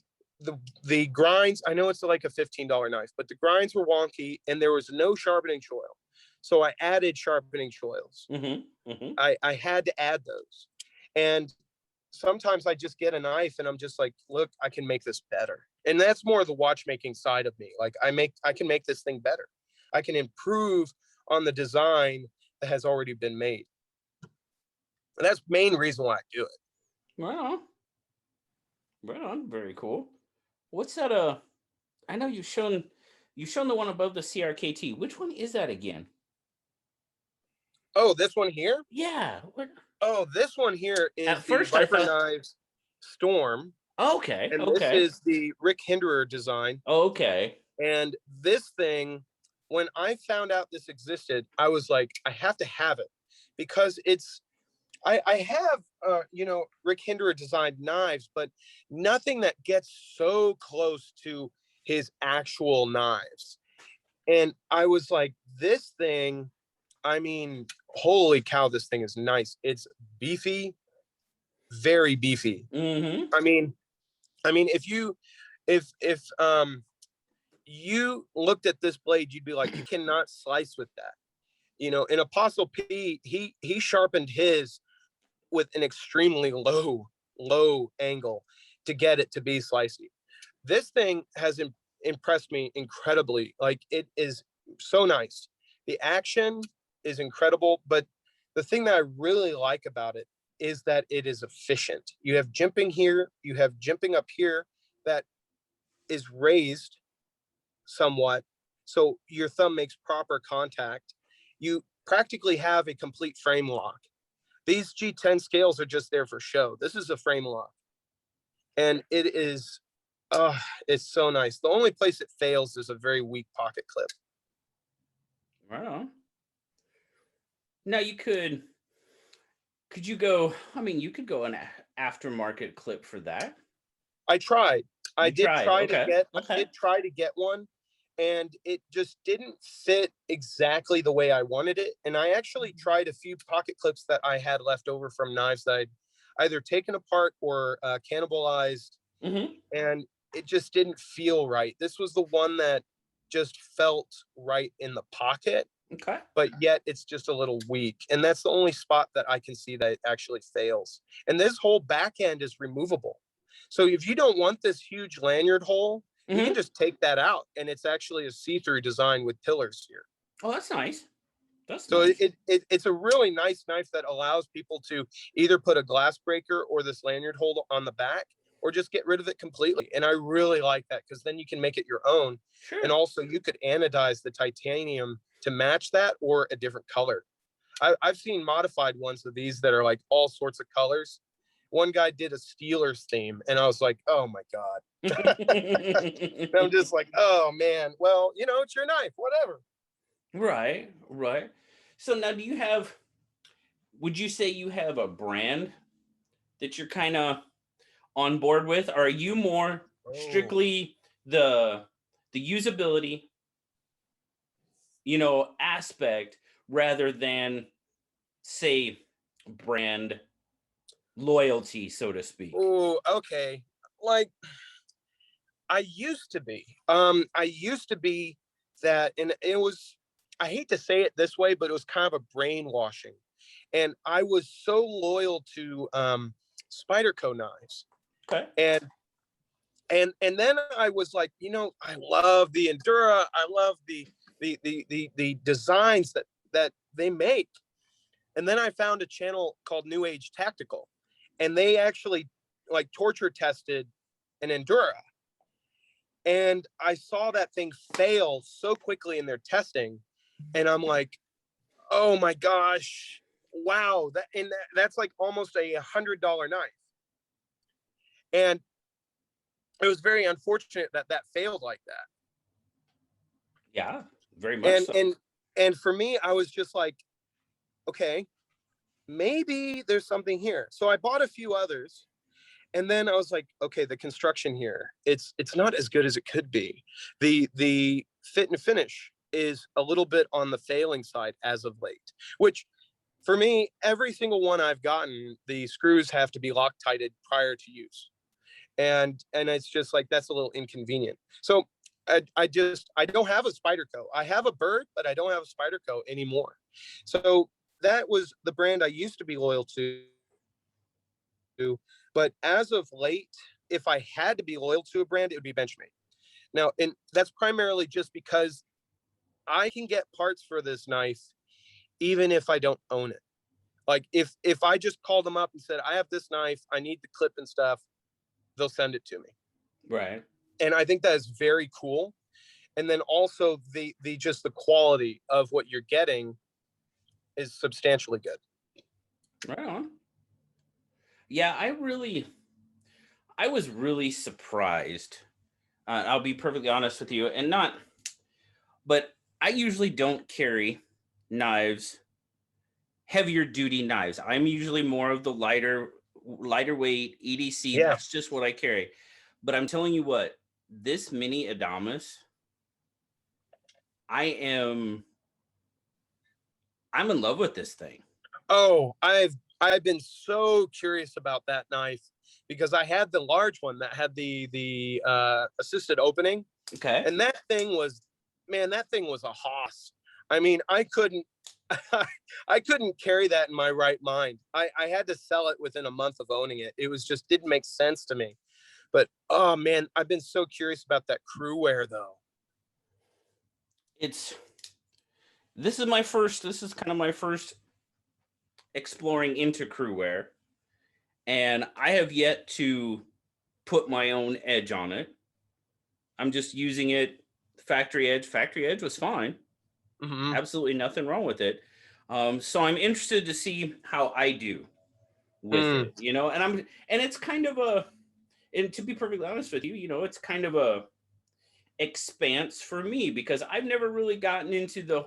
[SPEAKER 2] the grinds, I know it's like a $15 knife, but the grinds were wonky and there was no sharpening choil. So I added sharpening choils.
[SPEAKER 1] Mm-hmm. Mm-hmm.
[SPEAKER 2] I had to add those. And sometimes I just get a knife and I'm just like, look, I can make this better. And that's more the watchmaking side of me. Like I can make this thing better. I can improve on the design that has already been made. And that's the main reason why I do it.
[SPEAKER 1] Right on. Right on. Very cool. What's that? I know you've shown the one above the CRKT. Which one is that again?
[SPEAKER 2] Oh, this one here?
[SPEAKER 1] Yeah. What?
[SPEAKER 2] Oh, this one here is
[SPEAKER 1] At
[SPEAKER 2] the
[SPEAKER 1] first I
[SPEAKER 2] Viper
[SPEAKER 1] thought.
[SPEAKER 2] Knives Storm.
[SPEAKER 1] Okay.
[SPEAKER 2] And this
[SPEAKER 1] Okay.
[SPEAKER 2] is the Rick Hinderer design.
[SPEAKER 1] Okay.
[SPEAKER 2] And this thing, when I found out this existed, I was like, I have to have it because I have, Rick Hinderer designed knives, but nothing that gets so close to his actual knives. And I was like, this thing, I mean, holy cow, this thing is nice. It's beefy, very beefy.
[SPEAKER 1] Mm-hmm.
[SPEAKER 2] I mean, if you looked at this blade, you'd be like, you cannot slice with that. In Apostle P, he sharpened his with an extremely low angle to get it to be slicey. This thing has impressed me incredibly. Like, it is so nice. The action is incredible, but the thing that I really like about it is that it is efficient. You have jimping here, you have jimping up here that is raised somewhat, so your thumb makes proper contact. You practically have a complete frame lock. These G10 scales are just there for show. This is a frame lock. And it is, it's so nice. The only place it fails is a very weak pocket clip.
[SPEAKER 1] Right on. Now could you go, I mean, you could go an aftermarket clip for that.
[SPEAKER 2] I tried. I did try to get one, and it just didn't fit exactly the way I wanted it. And I actually tried a few pocket clips that I had left over from knives that I'd either taken apart or cannibalized, and it just didn't feel right. This was the one that just felt right in the pocket.
[SPEAKER 1] Okay.
[SPEAKER 2] But yet it's just a little weak. And that's the only spot that I can see that it actually fails. And this whole back end is removable. So if you don't want this huge lanyard hole, you can just take that out. And it's actually a see-through design with pillars here.
[SPEAKER 1] Oh, that's nice.
[SPEAKER 2] So
[SPEAKER 1] nice.
[SPEAKER 2] It's a really nice knife that allows people to either put a glass breaker or this lanyard hole on the back, or just get rid of it completely. And I really like that, because then you can make it your own.
[SPEAKER 1] Sure.
[SPEAKER 2] And also you could anodize the titanium to match that, or a different color. I've seen modified ones of these that are like all sorts of colors. One guy did a Steelers theme, and I was like, oh my God. I'm just like, oh man, well, it's your knife, whatever.
[SPEAKER 1] Right. So now would you say you have a brand that you're kind of on board with? Or are you more strictly the usability, aspect, rather than, say, brand loyalty, so to speak?
[SPEAKER 2] Oh, okay. Like, I used to be that, and it was, I hate to say it this way, but it was kind of a brainwashing. And I was so loyal to Spyderco knives.
[SPEAKER 1] Okay.
[SPEAKER 2] And then I was like, I love the Endura. I love the designs that they make. And then I found a channel called New Age Tactical, and they actually like torture tested an Endura. And I saw that thing fail so quickly in their testing, and I'm like, oh my gosh, wow, that's like almost $100 knife. And it was very unfortunate that failed like that.
[SPEAKER 1] Yeah, very much so.
[SPEAKER 2] And for me, I was just like, okay, maybe there's something here. So I bought a few others, and then I was like, okay, the construction here, it's not as good as it could be. The fit and finish is a little bit on the failing side as of late, which for me, every single one I've gotten, the screws have to be Loctited prior to use. And it's just like, that's a little inconvenient. So I don't have a Spyderco. I have a Bird, but I don't have a Spyderco anymore. So that was the brand I used to be loyal to. But as of late, if I had to be loyal to a brand, it would be Benchmade. Now, and that's primarily just because I can get parts for this knife even if I don't own it. Like if I just called them up and said, I have this knife, I need the clip and stuff, they'll send it to me.
[SPEAKER 1] Right.
[SPEAKER 2] And I think that is very cool. And then also the just the quality of what you're getting is substantially good.
[SPEAKER 1] Right on. Yeah, I was really surprised. I'll be perfectly honest with you, and not, but I usually don't carry knives, heavier duty knives. I'm usually more of the lighter weight EDC.
[SPEAKER 2] Yeah.
[SPEAKER 1] That's just what I carry. But I'm telling you what, this mini Adamas, I am I'm in love with this thing.
[SPEAKER 2] Oh, I've been so curious about that knife because I had the large one that had the assisted opening,
[SPEAKER 1] Okay.
[SPEAKER 2] and that thing was, man, that thing was a hoss. I mean, I couldn't I couldn't carry that in my right mind. I had to sell it within a month of owning it. It was just didn't make sense to me. But oh man, I've been so curious about that crew wear though.
[SPEAKER 1] It's this is kind of my first exploring into crew wear, and I have yet to put my own edge on it. I'm just using it factory edge. Factory edge was fine.
[SPEAKER 2] Mm-hmm.
[SPEAKER 1] Absolutely nothing wrong with it. So I'm interested to see how I do with it, and it's kind of and to be perfectly honest with you, it's kind of a expanse for me because I've never really gotten into the,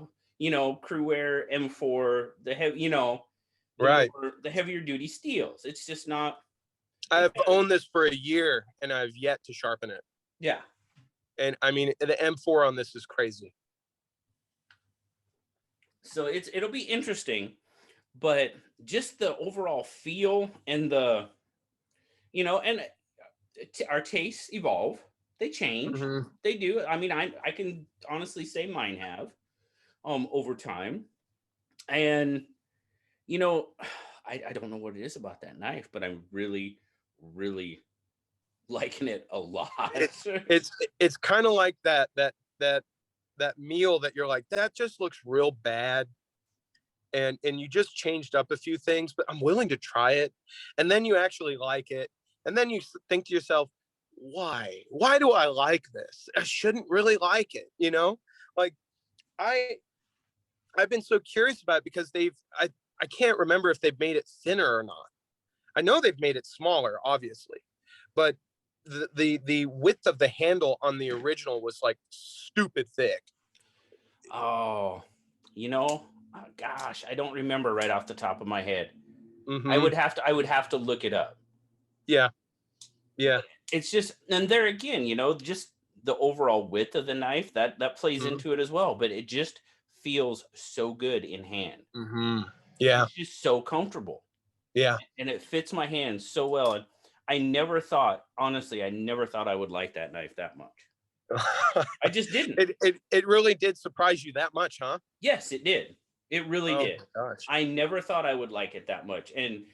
[SPEAKER 1] crew wear M4, the heavy,
[SPEAKER 2] Right.
[SPEAKER 1] the heavier duty steels. It's just not.
[SPEAKER 2] I've owned this for a year and I've yet to sharpen it.
[SPEAKER 1] Yeah.
[SPEAKER 2] And I mean, the M4 on this is crazy.
[SPEAKER 1] So it'll be interesting, but just the overall feel and the, and our tastes evolve, they change,
[SPEAKER 2] Mm-hmm.
[SPEAKER 1] they do. I mean, I can honestly say mine have, over time, and I don't know what it is about that knife, but I'm really, really liking it a lot.
[SPEAKER 2] It's kind of like that meal that you're like, that just looks real bad. And you just changed up a few things, but I'm willing to try it. And then you actually like it. And then you think to yourself, why? Why do I like this? I shouldn't really like it, Like I've been so curious about it because I can't remember if they've made it thinner or not. I know they've made it smaller, obviously, but the width of the handle on the original was like stupid thick.
[SPEAKER 1] Oh, gosh, I don't remember right off the top of my head.
[SPEAKER 2] Mm-hmm.
[SPEAKER 1] I would have to look it up.
[SPEAKER 2] Yeah.
[SPEAKER 1] It's just, and there again, just the overall width of the knife that plays
[SPEAKER 2] Mm-hmm.
[SPEAKER 1] into it as well. But it just feels so good in hand.
[SPEAKER 2] Mm-hmm. Yeah.
[SPEAKER 1] It's just so comfortable.
[SPEAKER 2] Yeah.
[SPEAKER 1] And it fits my hands so well. And honestly, I never thought I would like that knife that much. I just didn't.
[SPEAKER 2] It really did surprise you that much, huh?
[SPEAKER 1] Yes, it did. It really did.
[SPEAKER 2] My gosh.
[SPEAKER 1] I never thought I would like it that much. And,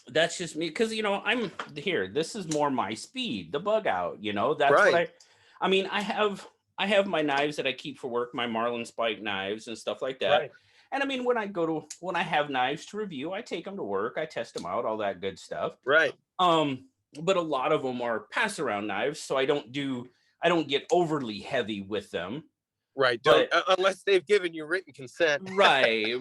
[SPEAKER 1] that's just me. Cause I'm here. This is more my speed, the bug out, that's
[SPEAKER 2] right.
[SPEAKER 1] what I mean, I have my knives that I keep for work, my Marlin Spike knives and stuff like that.
[SPEAKER 2] Right.
[SPEAKER 1] And I mean, when I have knives to review, I take them to work, I test them out, all that good stuff.
[SPEAKER 2] Right.
[SPEAKER 1] But a lot of them are pass around knives, so I don't get overly heavy with them.
[SPEAKER 2] Right. Don't, unless they've given you written consent.
[SPEAKER 1] Right.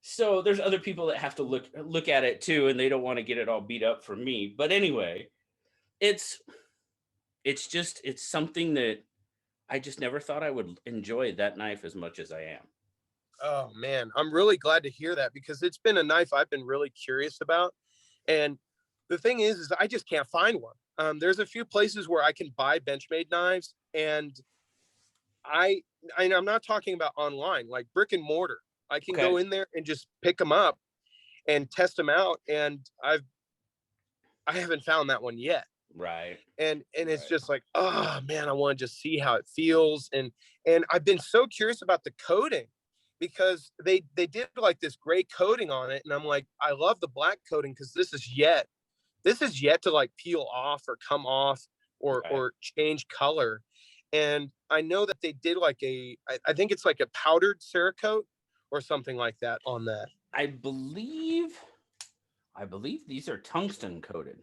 [SPEAKER 1] So there's other people that have to look at it too, and they don't want to get it all beat up for me. But anyway, it's something that I just never thought I would enjoy that knife as much as I am.
[SPEAKER 2] Oh man, I'm really glad to hear that because it's been a knife I've been really curious about. And the thing is I just can't find one. There's a few places where I can buy Benchmade knives, and I'm not talking about online, like brick and mortar. I can go in there and just pick them up and test them out, and I haven't found that one yet.
[SPEAKER 1] Right.
[SPEAKER 2] And it's just like, oh man, I want to just see how it feels. And I've been so curious about the coating. because they did like this gray coating on it, and I'm like, I love the black coating because this is yet to like peel off or come off or change color. And I know that they did like I think it's like a powdered Cerakote or something like that on that.
[SPEAKER 1] I believe these are tungsten coated.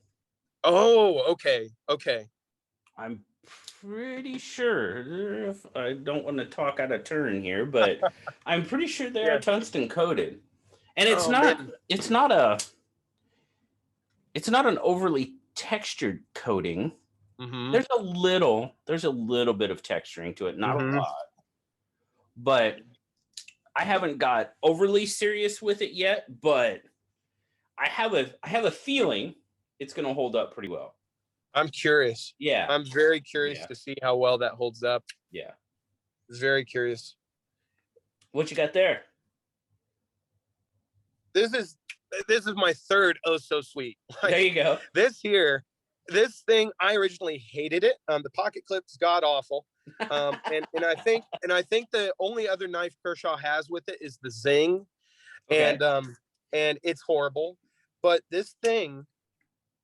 [SPEAKER 2] Oh, okay.
[SPEAKER 1] I'm pretty sure. I don't want to talk out of turn here, but I'm pretty sure they are tungsten coated. And it's not an overly textured coating.
[SPEAKER 2] Mm-hmm.
[SPEAKER 1] There's a little bit of texturing to it, not a lot. But I haven't got overly serious with it yet, but I have a feeling it's going to hold up pretty well.
[SPEAKER 2] I'm curious.
[SPEAKER 1] Yeah.
[SPEAKER 2] I'm very curious to see how well that holds up.
[SPEAKER 1] Yeah.
[SPEAKER 2] Very curious.
[SPEAKER 1] What you got there?
[SPEAKER 2] This is my third Oh So Sweet.
[SPEAKER 1] Like, there you go.
[SPEAKER 2] This thing, I originally hated it. The pocket clip's god awful. And I think the only other knife Kershaw has with it is the Zing. Okay. And it's horrible. But this thing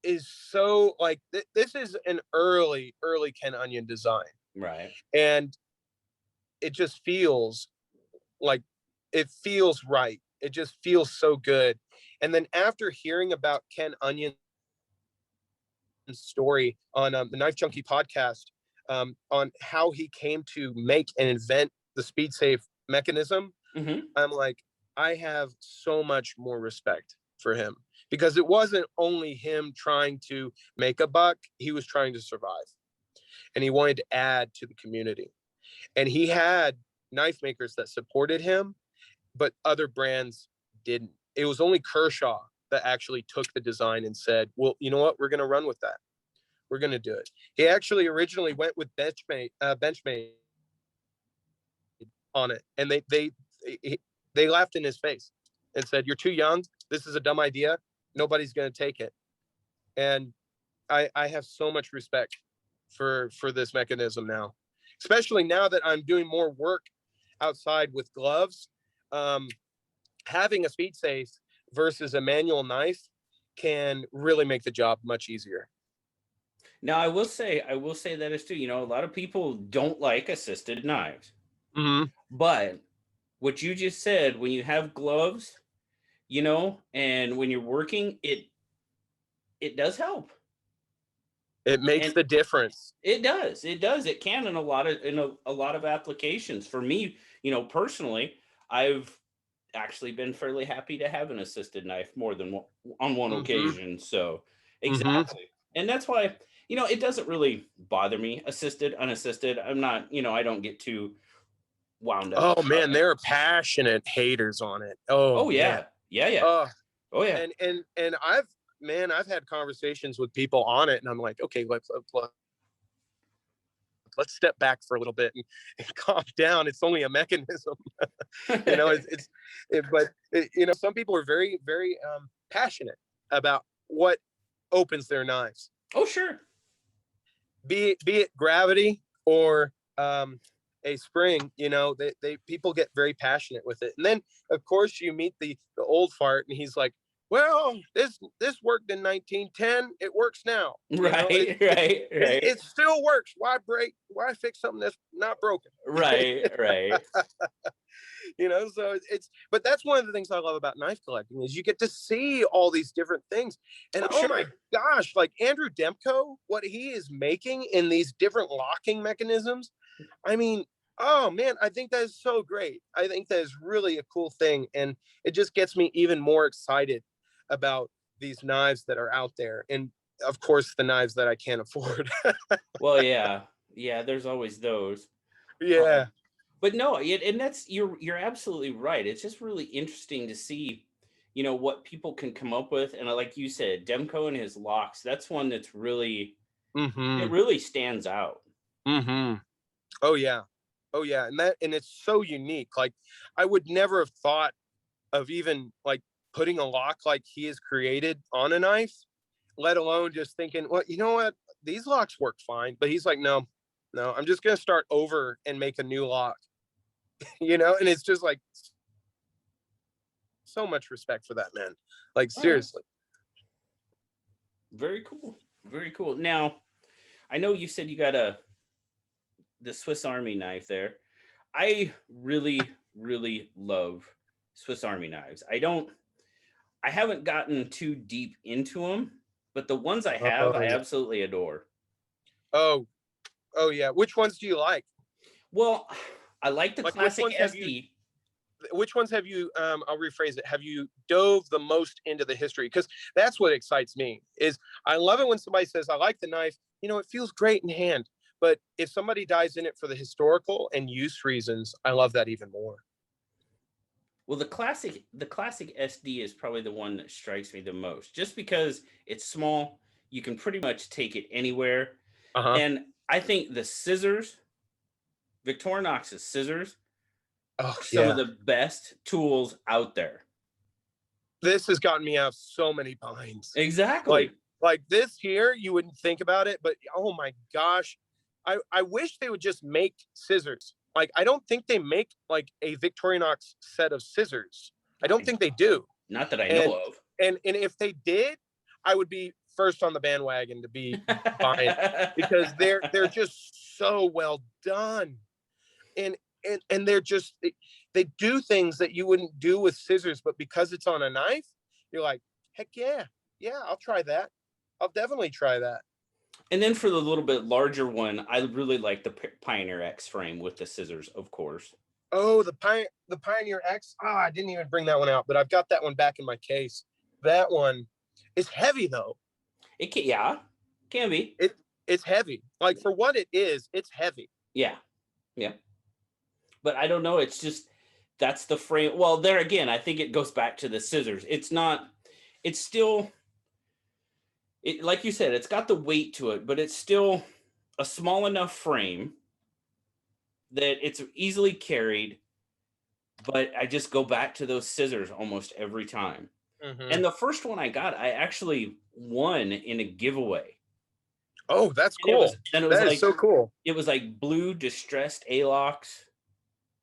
[SPEAKER 2] is so like this is an early Ken Onion design.
[SPEAKER 1] Right.
[SPEAKER 2] And it just feels like it feels right. It just feels so good. And then after hearing about Ken Onion's story on the Knife Junkie podcast, on how he came to make and invent the speed safe mechanism, I'm like, I have so much more respect for him, because it wasn't only him trying to make a buck, he was trying to survive, and he wanted to add to the community. And he had knife makers that supported him, but other brands didn't. It was only Kershaw that actually took the design and said, well, you know what, we're going to run with that. We're going to do it. He actually originally went with Benchmade on it, and they laughed in his face and said, you're too young. This is a dumb idea. Nobody's going to take it. And I have so much respect for this mechanism now, especially now that I'm doing more work outside with gloves. Having a speed safe versus a manual knife can really make the job much easier.
[SPEAKER 1] Now, I will say that is true. You know, a lot of people don't like assisted knives. But what you just said, when you have gloves, you know, and when you're working, it does help.
[SPEAKER 2] It makes the difference.
[SPEAKER 1] It does. It can in a lot of applications. For me, you know, personally, I've actually been fairly happy to have an assisted knife more than on one occasion. So exactly. And that's why, you know, it doesn't really bother me, assisted, unassisted. I'm not, you know, I don't get too wound up.
[SPEAKER 2] Oh man, there are passionate haters on it.
[SPEAKER 1] Oh yeah. Yeah. Oh yeah.
[SPEAKER 2] And I've had conversations with people on it, and I'm like, okay, let's step back for a little bit and calm down. It's only a mechanism. You know, but you know, some people are very, very passionate about what opens their knives.
[SPEAKER 1] Oh, sure.
[SPEAKER 2] Be it gravity or a spring, you know, they people get very passionate with it. And then of course you meet the old fart, and he's like, well, this worked in 1910. It works now.
[SPEAKER 1] Right.
[SPEAKER 2] It still works. Why fix something that's not broken?
[SPEAKER 1] Right.
[SPEAKER 2] You know, so but that's one of the things I love about knife collecting is you get to see all these different things. And oh my gosh, like Andrew Demko, what he is making in these different locking mechanisms. I mean, oh man, I think that is so great. I think that is really a cool thing. And it just gets me even more excited about these knives that are out there. And of course, the knives that I can't afford.
[SPEAKER 1] Well, yeah, there's always those.
[SPEAKER 2] Yeah.
[SPEAKER 1] But no, and that's you're absolutely right. It's just really interesting to see, you know, what people can come up with. And like you said, Demko and his locks, that's one that's really, it really stands out.
[SPEAKER 2] Oh yeah. And it's so unique. Like I would never have thought of even like putting a lock like he has created on a knife, let alone just thinking, well, you know what, these locks work fine. But he's like, no, I'm just going to start over and make a new lock. You know, and it's just like so much respect for that, man. Like,
[SPEAKER 1] All right.
[SPEAKER 2] seriously.
[SPEAKER 1] Very cool. Very cool. Now, I know you said you got the Swiss Army knife there. I really, really love Swiss Army knives. I haven't gotten too deep into them, but the ones I have,
[SPEAKER 2] Oh
[SPEAKER 1] I
[SPEAKER 2] yeah.
[SPEAKER 1] absolutely adore.
[SPEAKER 2] Oh yeah. Which ones do you like?
[SPEAKER 1] Well, I like the
[SPEAKER 2] Like,
[SPEAKER 1] classic SD.
[SPEAKER 2] which ones have you, I'll rephrase it, have you dove the most into the history? Because that's what excites me. Is I love it when somebody says, I like the knife, it feels great in hand. But if somebody dives in it for the historical and use reasons, I love that even more.
[SPEAKER 1] Well, the classic SD is probably the one that strikes me the most, just because it's small. You can pretty much take it anywhere,
[SPEAKER 2] Uh-huh.
[SPEAKER 1] and I think the scissors, Victorinox's scissors,
[SPEAKER 2] Oh
[SPEAKER 1] are some of
[SPEAKER 2] yeah.
[SPEAKER 1] the best tools out there.
[SPEAKER 2] This has gotten me out of so many binds. Like
[SPEAKER 1] Exactly.
[SPEAKER 2] like this here, you wouldn't think about it, but oh my gosh. I wish they would just make scissors. Like, I don't think they make like a Victorinox set of scissors. I don't
[SPEAKER 1] I,
[SPEAKER 2] think they do.
[SPEAKER 1] not that I
[SPEAKER 2] And
[SPEAKER 1] know of.
[SPEAKER 2] and if they did, I would be first on the bandwagon to be buying, because they're just so well done. And and they do things that you wouldn't do with scissors, but because it's on a knife, you're like, heck yeah, I'll try that. I'll definitely try that.
[SPEAKER 1] And then for the little bit larger one, I really like the Pioneer X frame with the scissors, of course.
[SPEAKER 2] Oh, the Pioneer X. Oh, I didn't even bring that one out, but I've got that one back in my case. That one is heavy though.
[SPEAKER 1] It can, yeah, can be.
[SPEAKER 2] It's heavy. Like, for what it is, it's heavy.
[SPEAKER 1] Yeah, yeah. But I don't know. It's just that's the frame. Well, there again, I think it goes back to the scissors. It's not. It's still. It, like you said, it's got the weight to it, but it's still a small enough frame that it's easily carried. But I just go back to those scissors almost every time.
[SPEAKER 2] Mm-hmm.
[SPEAKER 1] And the first one I got, I actually won in a giveaway.
[SPEAKER 2] Oh, that's
[SPEAKER 1] And it
[SPEAKER 2] cool.
[SPEAKER 1] was then it was
[SPEAKER 2] That is
[SPEAKER 1] like
[SPEAKER 2] so cool.
[SPEAKER 1] it was like blue distressed A-locks.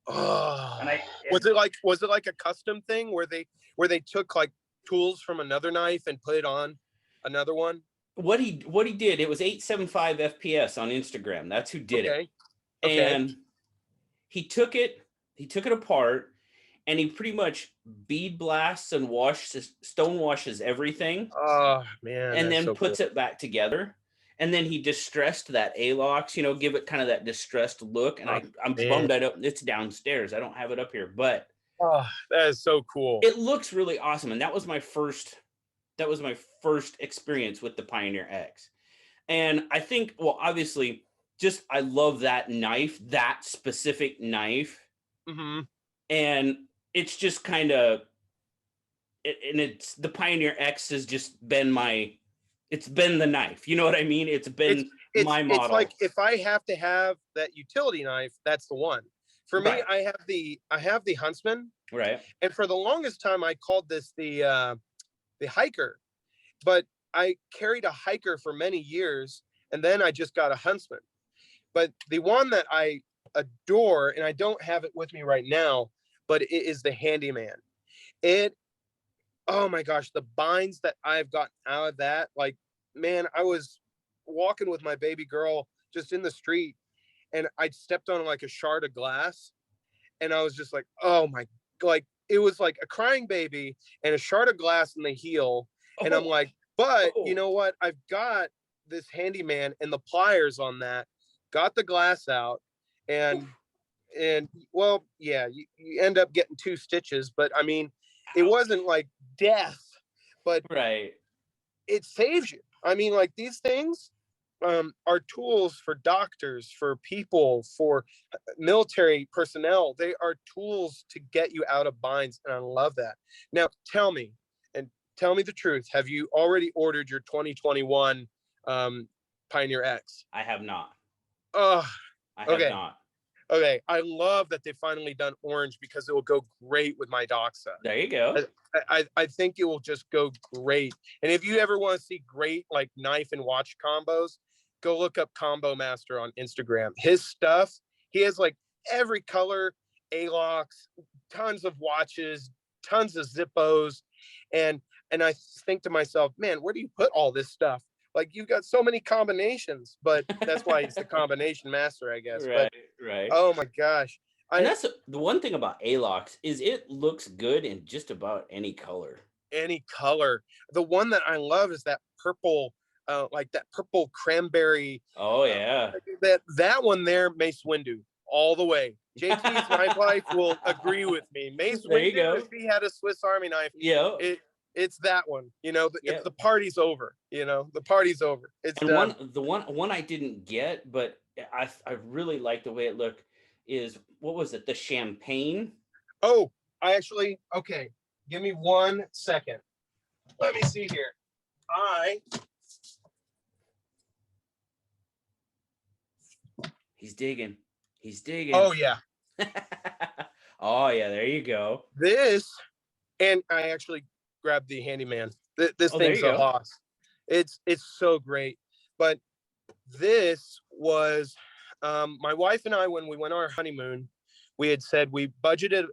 [SPEAKER 1] And
[SPEAKER 2] Oh,
[SPEAKER 1] I
[SPEAKER 2] was it like a custom thing where they took like tools from another knife and put it on another one?
[SPEAKER 1] what he did, it was 875 FPS on Instagram. That's who did it.
[SPEAKER 2] Okay. Okay.
[SPEAKER 1] And he took it apart and he pretty much bead blasts and stone washes everything
[SPEAKER 2] Oh man,
[SPEAKER 1] and
[SPEAKER 2] that's
[SPEAKER 1] then
[SPEAKER 2] so cool.
[SPEAKER 1] puts it back together. And then he distressed that A-locks, give it kind of that distressed look. And
[SPEAKER 2] Oh
[SPEAKER 1] I'm
[SPEAKER 2] man.
[SPEAKER 1] bummed it's downstairs. I don't have it up here, but
[SPEAKER 2] Oh, that is so cool.
[SPEAKER 1] it looks really awesome. And that was my first experience with the Pioneer X. And I think, well, obviously, just I love that knife, that specific knife.
[SPEAKER 2] Mm-hmm.
[SPEAKER 1] And it's just kind of, and it's the Pioneer X has just been it's been the knife. You know what I mean? It's
[SPEAKER 2] It's
[SPEAKER 1] been my
[SPEAKER 2] it's like,
[SPEAKER 1] model.
[SPEAKER 2] if I have to have that utility knife, that's the one. For me,
[SPEAKER 1] Right.
[SPEAKER 2] I have the Huntsman,
[SPEAKER 1] Right.
[SPEAKER 2] and for the longest time I called this the hiker, but I carried a hiker for many years, and then I just got a Huntsman. But the one that I adore, and I don't have it with me right now, but it is the Handyman. It, oh my gosh, the binds that I've gotten out of that, like, man, I was walking with my baby girl just in the street, and I stepped on like a shard of glass, and I was just like, oh my, like, it was like a crying baby and a shard of glass in the heel. And I'm
[SPEAKER 1] Oh,
[SPEAKER 2] like, but you
[SPEAKER 1] oh,
[SPEAKER 2] know what? I've got this Handyman and the pliers on that, got the glass out, and well, yeah, you end up getting 2 stitches, but I mean, it
[SPEAKER 1] ouch.
[SPEAKER 2] wasn't like death, but
[SPEAKER 1] Right.
[SPEAKER 2] it saves you. I mean, like, these things are tools for doctors, for people, for military personnel. They are tools to get you out of binds, and I love that. Now, and tell me the truth. Have you already ordered your 2021 Pioneer X?
[SPEAKER 1] I have not.
[SPEAKER 2] Oh,
[SPEAKER 1] I have
[SPEAKER 2] okay.
[SPEAKER 1] not.
[SPEAKER 2] Okay. I love that they finally done orange, because it will go great with my Doxa.
[SPEAKER 1] There you go.
[SPEAKER 2] I think it will just go great. And if you ever want to see great like knife and watch combos, go look up Combo Master on Instagram. His stuff, he has like every color, A-locks, tons of watches, tons of Zippos, and I think to myself, man, where do you put all this stuff? Like, you've got so many combinations, but that's why he's the combination master, I guess.
[SPEAKER 1] Right,
[SPEAKER 2] But
[SPEAKER 1] right.
[SPEAKER 2] oh my gosh,
[SPEAKER 1] And that's the one thing about Alox is it looks good in just about any color.
[SPEAKER 2] any color. The one that I love is that purple, like that purple cranberry.
[SPEAKER 1] Oh yeah.
[SPEAKER 2] That one there, Mace Windu, all the way. JT's knife life will agree with me. Mace
[SPEAKER 1] There you
[SPEAKER 2] Windu,
[SPEAKER 1] go.
[SPEAKER 2] if he had a Swiss Army knife,
[SPEAKER 1] Yeah.
[SPEAKER 2] it's that one. You know,
[SPEAKER 1] Yeah.
[SPEAKER 2] the party's over. You know, the party's over. It's
[SPEAKER 1] And
[SPEAKER 2] done.
[SPEAKER 1] one I didn't get, but I really like the way it looked is what was it? The champagne.
[SPEAKER 2] Oh, I actually, okay. Give me 1 second. Let me see here.
[SPEAKER 1] He's digging. He's digging.
[SPEAKER 2] Oh yeah.
[SPEAKER 1] Oh yeah, there you go.
[SPEAKER 2] This, and I actually grabbed the handyman. This
[SPEAKER 1] Oh, there
[SPEAKER 2] thing's
[SPEAKER 1] you
[SPEAKER 2] a
[SPEAKER 1] go.
[SPEAKER 2] hoss. It's so great. But this was my wife and I, when we went on our honeymoon, we had said we budgeted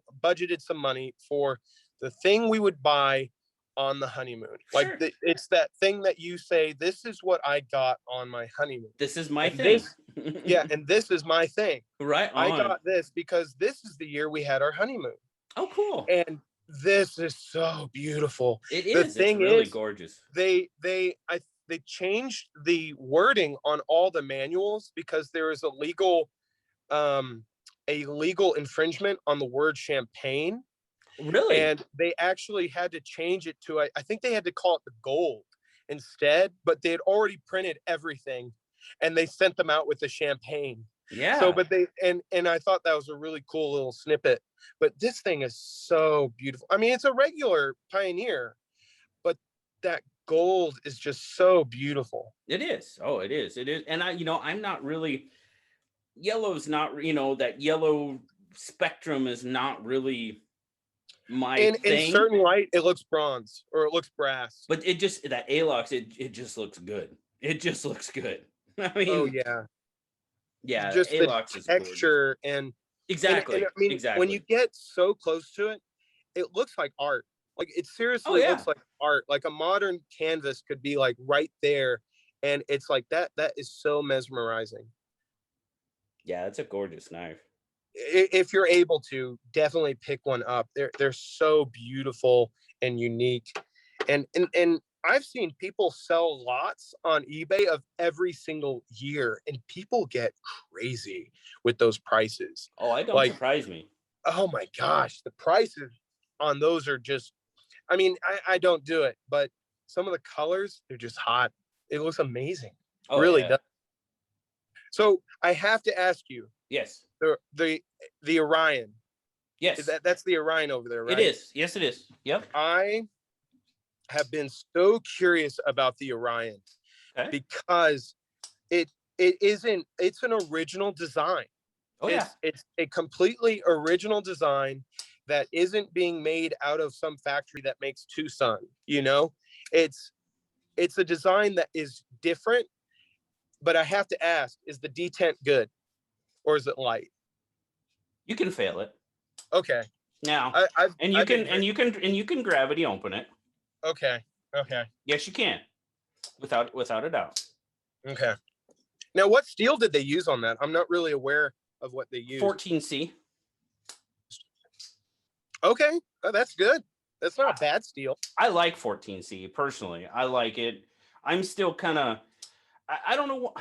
[SPEAKER 2] some money for the thing we would buy on the honeymoon. Like
[SPEAKER 1] Sure.
[SPEAKER 2] it's that thing that you say, this is what I got on my honeymoon.
[SPEAKER 1] This is my
[SPEAKER 2] And
[SPEAKER 1] thing.
[SPEAKER 2] Yeah, and this is my thing.
[SPEAKER 1] Right on.
[SPEAKER 2] I got this because this is the year we had our honeymoon.
[SPEAKER 1] Oh, cool.
[SPEAKER 2] And this is so beautiful.
[SPEAKER 1] It
[SPEAKER 2] The
[SPEAKER 1] is.
[SPEAKER 2] thing
[SPEAKER 1] It's really
[SPEAKER 2] is,
[SPEAKER 1] gorgeous.
[SPEAKER 2] they changed the wording on all the manuals because there is a legal infringement on the word champagne.
[SPEAKER 1] Really?
[SPEAKER 2] And they actually had to change it to, I think they had to call it the gold instead, but they had already printed everything and they sent them out with the champagne.
[SPEAKER 1] Yeah.
[SPEAKER 2] So, but and I thought that was a really cool little snippet. But this thing is so beautiful. I mean, it's a regular Pioneer, but that gold is just so beautiful.
[SPEAKER 1] It is. Oh, it is. It is. And I'm not really, yellow's not, that yellow spectrum is not really my
[SPEAKER 2] In
[SPEAKER 1] thing.
[SPEAKER 2] certain light, it looks bronze or it looks brass.
[SPEAKER 1] But it just, that Alox, it just looks good. It just looks good. I mean,
[SPEAKER 2] Oh yeah.
[SPEAKER 1] Yeah,
[SPEAKER 2] Just the
[SPEAKER 1] Alox is
[SPEAKER 2] texture and
[SPEAKER 1] exactly.
[SPEAKER 2] and I mean,
[SPEAKER 1] Exactly.
[SPEAKER 2] when you get so close to it, it looks like art. Like it seriously looks like art. Like a modern canvas could be like right there, and it's like that. That is so mesmerizing.
[SPEAKER 1] Yeah, it's a gorgeous knife.
[SPEAKER 2] If you're able to, definitely pick one up. They're so beautiful and unique, and I've seen people sell lots on eBay of every single year, and people get crazy with those prices.
[SPEAKER 1] Oh, it don't surprise me.
[SPEAKER 2] Oh my gosh, the prices on those are just, I mean, I don't do it, but some of the colors, they're just hot. It looks amazing.
[SPEAKER 1] Oh,
[SPEAKER 2] really
[SPEAKER 1] yeah.
[SPEAKER 2] does. So I have to ask you.
[SPEAKER 1] Yes.
[SPEAKER 2] The Orion.
[SPEAKER 1] Yes.
[SPEAKER 2] That's the Orion over there, right?
[SPEAKER 1] It is. Yes, it is. Yep.
[SPEAKER 2] I have been so curious about the Orion because it's an original design.
[SPEAKER 1] Oh yeah.
[SPEAKER 2] It's a completely original design that isn't being made out of some factory that makes Tucson. You know, it's a design that is different. But I have to ask: is the detent good, or is it light?
[SPEAKER 1] You can fail it.
[SPEAKER 2] Okay.
[SPEAKER 1] Now, you can gravity open it.
[SPEAKER 2] Okay. Okay.
[SPEAKER 1] Yes, you can, without a doubt.
[SPEAKER 2] Okay. Now, what steel did they use on that? I'm not really aware of what they used.
[SPEAKER 1] 14C.
[SPEAKER 2] Okay, oh, that's good. That's not a bad steel.
[SPEAKER 1] I like 14C personally. I like it. I'm still kind of, I don't know.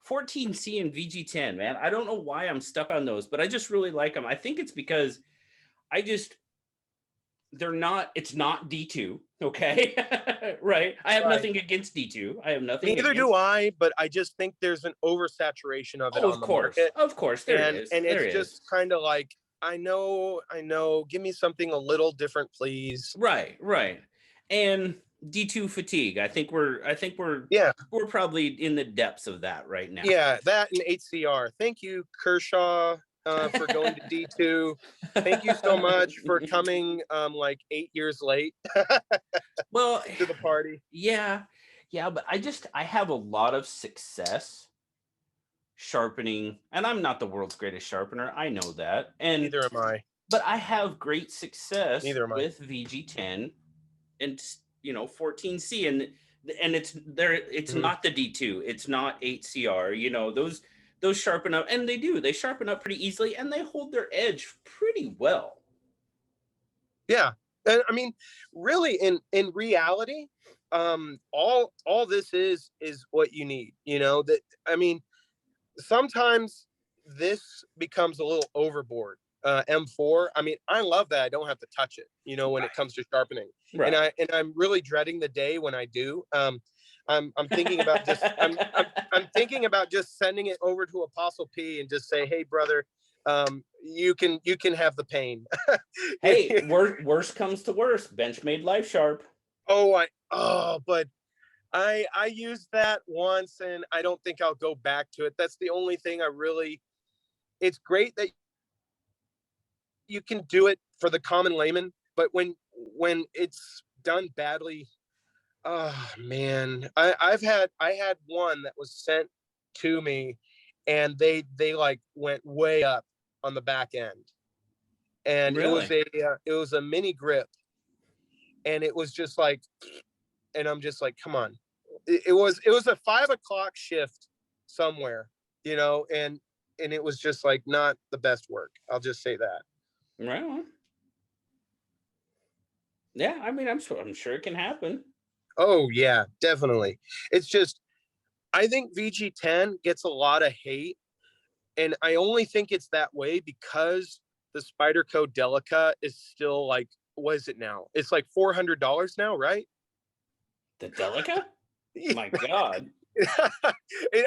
[SPEAKER 1] 14C and VG10, man. I don't know why I'm stuck on those, but I just really like them. I think it's because it's not D2, okay? Right? I have nothing against D2. I have nothing.
[SPEAKER 2] Neither do I, but I just think there's an oversaturation of it on the market.
[SPEAKER 1] Of course, there is.
[SPEAKER 2] And it's just kind of like, I know, give me something a little different, please.
[SPEAKER 1] Right. And D2 fatigue. I think we're probably in the depths of that right now.
[SPEAKER 2] Yeah, that and HCR. Thank you, Kershaw, for going to D2. Thank you so much for coming like 8 years late.
[SPEAKER 1] Well,
[SPEAKER 2] to the party.
[SPEAKER 1] Yeah, but I have a lot of success sharpening, and I'm not the world's greatest sharpener. I know that. And
[SPEAKER 2] neither am I.
[SPEAKER 1] But I have great success
[SPEAKER 2] Neither am I.
[SPEAKER 1] with VG10 and 14C, and it's there. It's
[SPEAKER 2] Mhm.
[SPEAKER 1] not the D2. It's not 8CR. Those sharpen up, and they sharpen up pretty easily, and they hold their edge pretty well.
[SPEAKER 2] Yeah. And I mean, really, in reality, all this is what you need. That, I mean, sometimes this becomes a little overboard. M4. I mean, I love that I don't have to touch it. When it comes to sharpening, and
[SPEAKER 1] Right.
[SPEAKER 2] I'm really dreading the day when I do. I'm thinking about just I'm thinking about just sending it over to Apostle P and just say, hey, brother, you can have the pain.
[SPEAKER 1] Hey, worst comes to worst, Benchmade Life Sharp.
[SPEAKER 2] But I used that once and I don't think I'll go back to it. That's the only thing I really. It's great that you can do it for the common layman, but when it's done badly, oh man, I had one that was sent to me, and they like went way up on the back end, and
[SPEAKER 1] Really?
[SPEAKER 2] it was a mini grip, and it was just like, and I'm just like, come on, it was a 5 o'clock shift somewhere, and it was just like not the best work. I'll just say that.
[SPEAKER 1] Right. Yeah, I mean, I'm sure it can happen.
[SPEAKER 2] Oh yeah, definitely. It's just I think VG10 gets a lot of hate, and I only think it's that way because the Spyderco Delica is still like, what is it now? It's like $400 now, right?
[SPEAKER 1] The Delica? My God.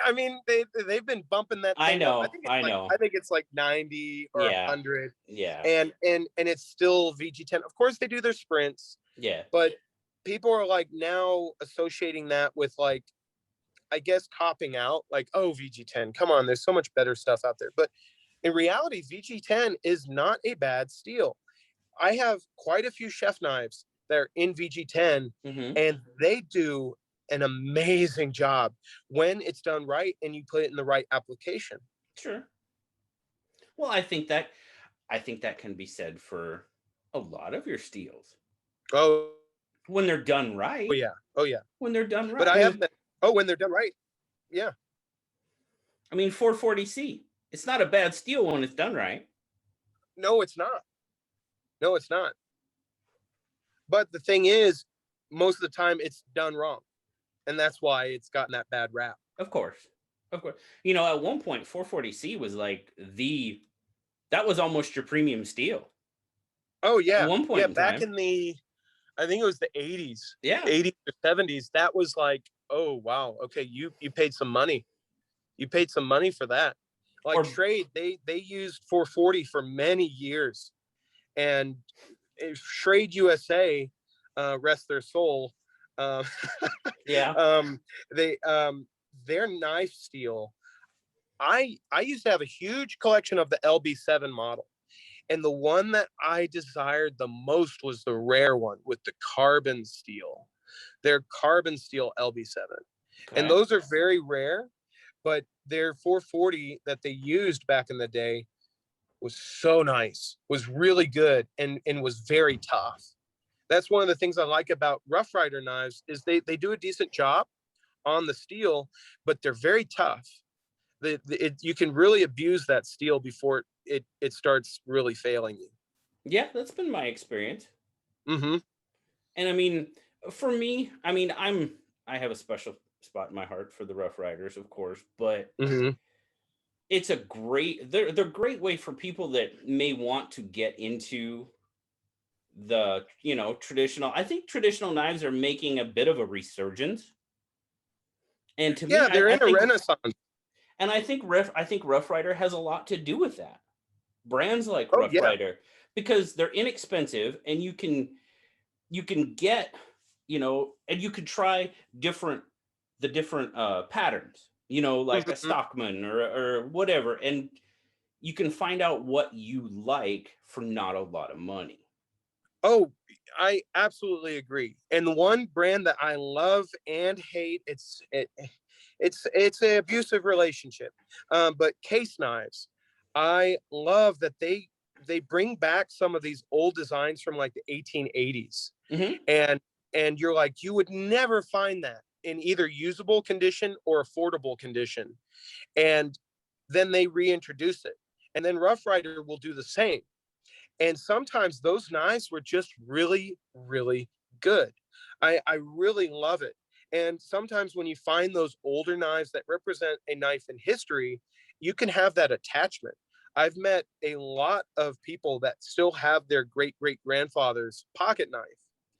[SPEAKER 2] I mean, they've been bumping that
[SPEAKER 1] I
[SPEAKER 2] thing up.
[SPEAKER 1] know. I know.
[SPEAKER 2] I think it's like 90 or
[SPEAKER 1] Yeah.
[SPEAKER 2] 100,
[SPEAKER 1] Yeah.
[SPEAKER 2] and it's still VG10. Of course, they do their sprints,
[SPEAKER 1] Yeah.
[SPEAKER 2] but people are like now associating that with like, I guess, copping out, like, oh, VG10, come on, there's so much better stuff out there. But in reality, VG10 is not a bad steel. I have quite a few chef knives that are in VG10,
[SPEAKER 1] Mm-hmm.
[SPEAKER 2] and they do an amazing job when it's done right and you put it in the right application.
[SPEAKER 1] Sure. Well, I think that can be said for a lot of your steels
[SPEAKER 2] Oh,
[SPEAKER 1] when they're done right.
[SPEAKER 2] yeah. Oh, yeah.
[SPEAKER 1] When they're done
[SPEAKER 2] But
[SPEAKER 1] right.
[SPEAKER 2] I have been, oh, when they're done right. Yeah.
[SPEAKER 1] I mean, 440C. It's not a bad steel when it's done right.
[SPEAKER 2] No, it's not. No, it's not. But the thing is, most of the time it's done wrong. And that's why it's gotten that bad rap.
[SPEAKER 1] Of course. Of course. At one point, 440C was like that was almost your premium steel.
[SPEAKER 2] Oh
[SPEAKER 1] At
[SPEAKER 2] yeah.
[SPEAKER 1] one point
[SPEAKER 2] Yeah.
[SPEAKER 1] in
[SPEAKER 2] Back
[SPEAKER 1] time.
[SPEAKER 2] in I think it was the 80s,
[SPEAKER 1] Yeah.
[SPEAKER 2] 80s or 70s. That was like, oh wow. Okay. You paid some money. You paid some money for that. Like
[SPEAKER 1] Or
[SPEAKER 2] Trade, they used 440 for many years. And Trade USA, rest their soul. Um,
[SPEAKER 1] yeah.
[SPEAKER 2] they their knife steel. I used to have a huge collection of the LB7 model. And the one that I desired the most was the rare one with the carbon steel. Their carbon steel LB7. And
[SPEAKER 1] Okay.
[SPEAKER 2] those are very rare, but their 440 that they used back in the day was so nice, was really good, and was very tough. That's one of the things I like about Rough Rider knives is they do a decent job on the steel, but they're very tough. You can really abuse that steel before it starts really failing you.
[SPEAKER 1] Yeah, that's been my experience.
[SPEAKER 2] Mm-hmm.
[SPEAKER 1] And I mean, for me, I mean, I have a special spot in my heart for the Rough Riders, of course, but
[SPEAKER 2] Mm-hmm.
[SPEAKER 1] it's a they're a great way for people that may want to get into the, traditional. I think traditional knives are making a bit of a resurgence. And to me,
[SPEAKER 2] Yeah,
[SPEAKER 1] I,
[SPEAKER 2] they're
[SPEAKER 1] I
[SPEAKER 2] in a
[SPEAKER 1] think
[SPEAKER 2] renaissance.
[SPEAKER 1] and I think Rough Rider has a lot to do with that. Brands like
[SPEAKER 2] Oh
[SPEAKER 1] Rough
[SPEAKER 2] yeah.
[SPEAKER 1] Rider, because they're inexpensive and you can get, and you could try different patterns, like a
[SPEAKER 2] Mm-hmm.
[SPEAKER 1] Stockman or whatever, and you can find out what you like for not a lot of money.
[SPEAKER 2] Oh, I absolutely agree. And the one brand that I love and hate, it's an abusive relationship. But Case Knives, I love that they they bring back some of these old designs from like the 1880s.
[SPEAKER 1] Mm-hmm.
[SPEAKER 2] And you're like, you would never find that in either usable condition or affordable condition. And then they reintroduce it. And then Rough Rider will do the same. And sometimes those knives were just really, really good. I really love it. And sometimes when you find those older knives that represent a knife in history, you can have that attachment. I've met a lot of people that still have their great-great-grandfather's pocket knife.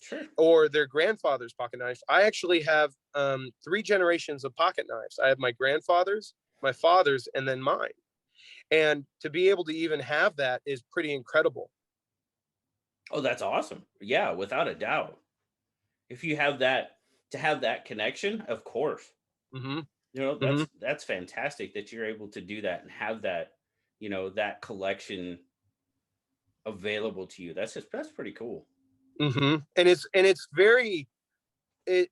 [SPEAKER 1] Sure.
[SPEAKER 2] Or their grandfather's pocket knife. I actually have 3 generations of pocket knives. I have my grandfather's, my father's, and then mine. And to be able to even have that is pretty incredible.
[SPEAKER 1] Oh, that's awesome. Yeah, without a doubt. If you have that, to have that connection, of course.
[SPEAKER 2] Mm-hmm.
[SPEAKER 1] You know,
[SPEAKER 2] Mm-hmm.
[SPEAKER 1] that's fantastic that you're able to do that and have that, you know, that collection available to you. That's pretty cool.
[SPEAKER 2] Mm-hmm. And it's very, it,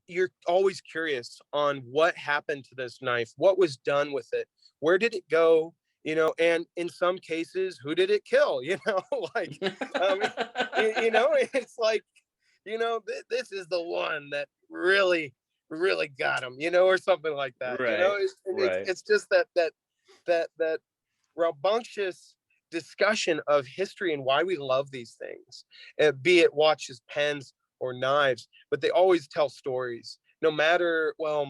[SPEAKER 2] you're always curious on what happened to this knife, what was done with it, where did it go, you know, and in some cases, who did it kill, you know, like, you know, it's like, you know, this is the one that really, really got him, you know, or something like that, you know,
[SPEAKER 1] Right. Right.
[SPEAKER 2] it's just that rambunctious discussion of history and why we love these things, be it watches, pens, or knives, but they always tell stories. No matter, well,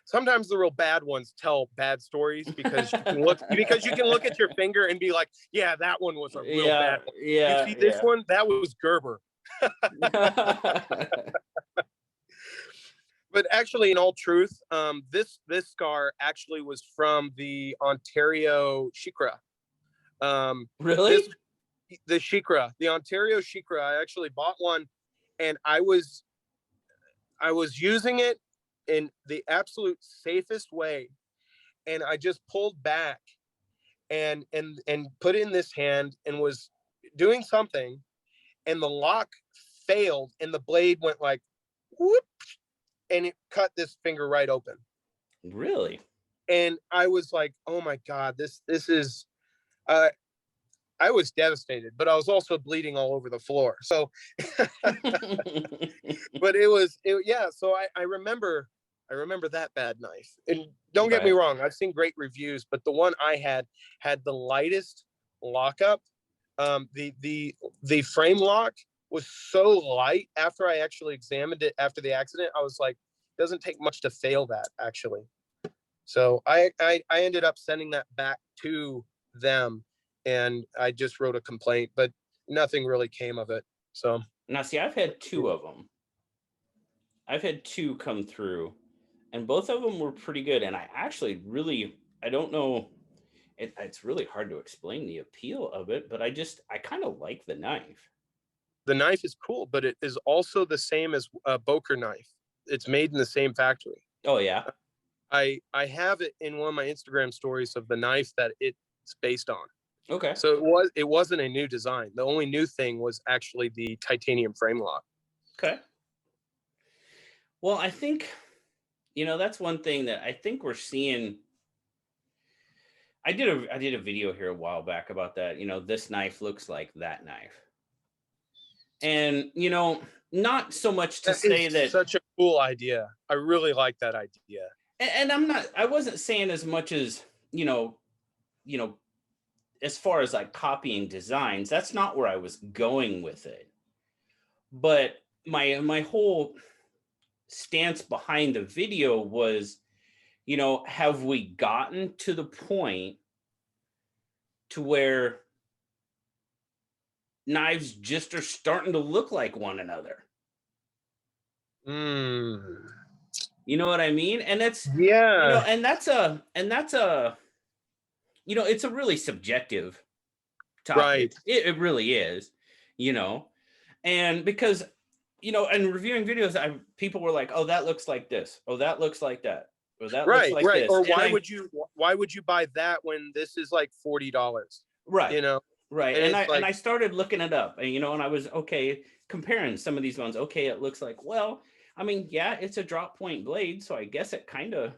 [SPEAKER 2] sometimes the real bad ones tell bad stories because you can look at your finger and be like, yeah, that one was a real
[SPEAKER 1] Yeah.
[SPEAKER 2] bad one. You
[SPEAKER 1] Yeah.
[SPEAKER 2] see this one, that was Gerber.
[SPEAKER 1] Yeah.
[SPEAKER 2] But actually, in all truth, this scar actually was from the Ontario Shikra.
[SPEAKER 1] Really?
[SPEAKER 2] The Shikra, the Ontario Shikra. I actually bought one, and I was using it in the absolute safest way, and I just pulled back and put in this hand and was doing something, and the lock failed, and the blade went like whoop, and it cut this finger right open.
[SPEAKER 1] Really?
[SPEAKER 2] And I was like, oh my God, this is, uh, I was devastated, but I was also bleeding all over the floor. So, but yeah. So I remember that bad knife. And don't get me
[SPEAKER 1] Right.
[SPEAKER 2] wrong, I've seen great reviews, but the one I had the lightest lockup. The frame lock was so light. After I actually examined it after the accident, I was like, it doesn't take much to fail that, actually. So I ended up sending that back to them, and I just wrote a complaint, but nothing really came of it. So
[SPEAKER 1] Now, see, I've had 2 of them. I've had 2 come through, and both of them were pretty good. And I actually really, I don't know, it's really hard to explain the appeal of it, but I kind of like the knife.
[SPEAKER 2] the knife is cool, but it is also the same as a Boker knife. It's made in the same factory.
[SPEAKER 1] Oh, yeah.
[SPEAKER 2] I have it in one of my Instagram stories of the knife that it's based on.
[SPEAKER 1] Okay.
[SPEAKER 2] So it wasn't a new design. The only new thing was actually the titanium frame lock.
[SPEAKER 1] Okay. Well, I think, you know, that's one thing that I think we're seeing. I did a video here a while back about that. You know, this knife looks like that knife. And, you know, not so much to
[SPEAKER 2] That
[SPEAKER 1] say
[SPEAKER 2] is
[SPEAKER 1] that,
[SPEAKER 2] such a cool idea. I really like that idea.
[SPEAKER 1] and I wasn't saying as much as, you know, as far as like copying designs, that's not where I was going with it. But my whole stance behind the video was, you know, have we gotten to the point to where knives just are starting to look like one another?
[SPEAKER 2] Mm.
[SPEAKER 1] You know what I mean? And that's, you know,
[SPEAKER 2] Yeah.
[SPEAKER 1] and that's a, you know, it's a really subjective topic.
[SPEAKER 2] Right.
[SPEAKER 1] It really is, you know, and because, you know, and reviewing videos, people were like, oh, that looks like this. Oh, that looks like that. Or that looks
[SPEAKER 2] Right.
[SPEAKER 1] like
[SPEAKER 2] Right.
[SPEAKER 1] this.
[SPEAKER 2] Or
[SPEAKER 1] And
[SPEAKER 2] why would you buy that when this is like $40?
[SPEAKER 1] right,
[SPEAKER 2] You know?
[SPEAKER 1] right.
[SPEAKER 2] And
[SPEAKER 1] And
[SPEAKER 2] it's like,
[SPEAKER 1] I started looking it up, and, you know, and I was okay comparing some of these ones. Okay, it looks like, well, I mean, yeah, it's a drop point blade, so I guess it kind of,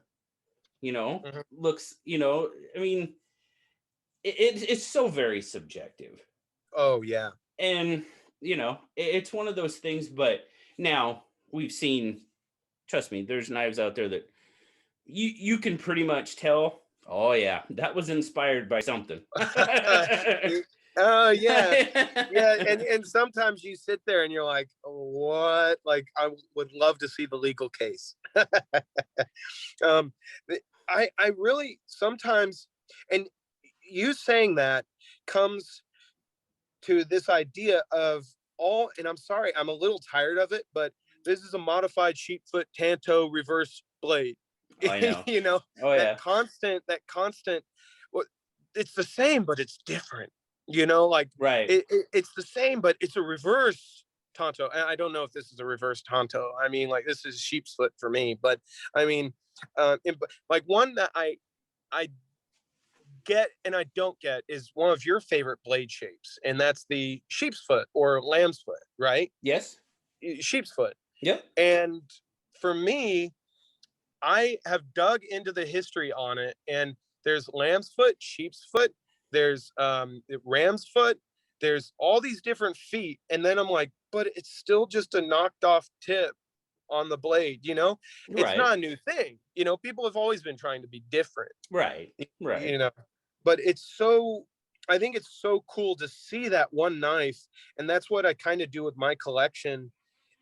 [SPEAKER 1] you know,
[SPEAKER 2] mhm.
[SPEAKER 1] looks, you know, I mean, it's so very subjective.
[SPEAKER 2] Oh yeah.
[SPEAKER 1] And it's one of those things. But now we've seen, trust me, there's knives out there that you can pretty much tell, oh yeah, that was inspired by something.
[SPEAKER 2] Oh yeah. Yeah, and sometimes you sit there and you're like, what? Like, I would love to see the legal case. um I really sometimes, and you saying that comes to this idea of all, and I'm sorry, I'm a little tired of it, but this is a modified sheepfoot Tanto reverse blade.
[SPEAKER 1] I know.
[SPEAKER 2] You know,
[SPEAKER 1] Oh yeah.
[SPEAKER 2] that constant, well, it's the same, but it's different. You know, like
[SPEAKER 1] Right.
[SPEAKER 2] it's the same, but it's a reverse Tonto. And I don't know if this is a reverse Tonto. I mean, like, this is sheep's foot for me, but I mean, like one that I get and I don't get is one of your favorite blade shapes, and that's the sheep's foot or lamb's foot, right?
[SPEAKER 1] Yes.
[SPEAKER 2] Sheep's foot.
[SPEAKER 1] Yep.
[SPEAKER 2] And for me, I have dug into the history on it, and there's lamb's foot, sheep's foot, there's ram's foot, there's all these different feet, and then I'm like, but it's still just a knocked off tip on the blade, you know? It's
[SPEAKER 1] Right.
[SPEAKER 2] not a new thing. You know, people have always been trying to be different.
[SPEAKER 1] Right. Right.
[SPEAKER 2] You know, but I think it's so cool to see that one knife, and that's what I kind of do with my collection,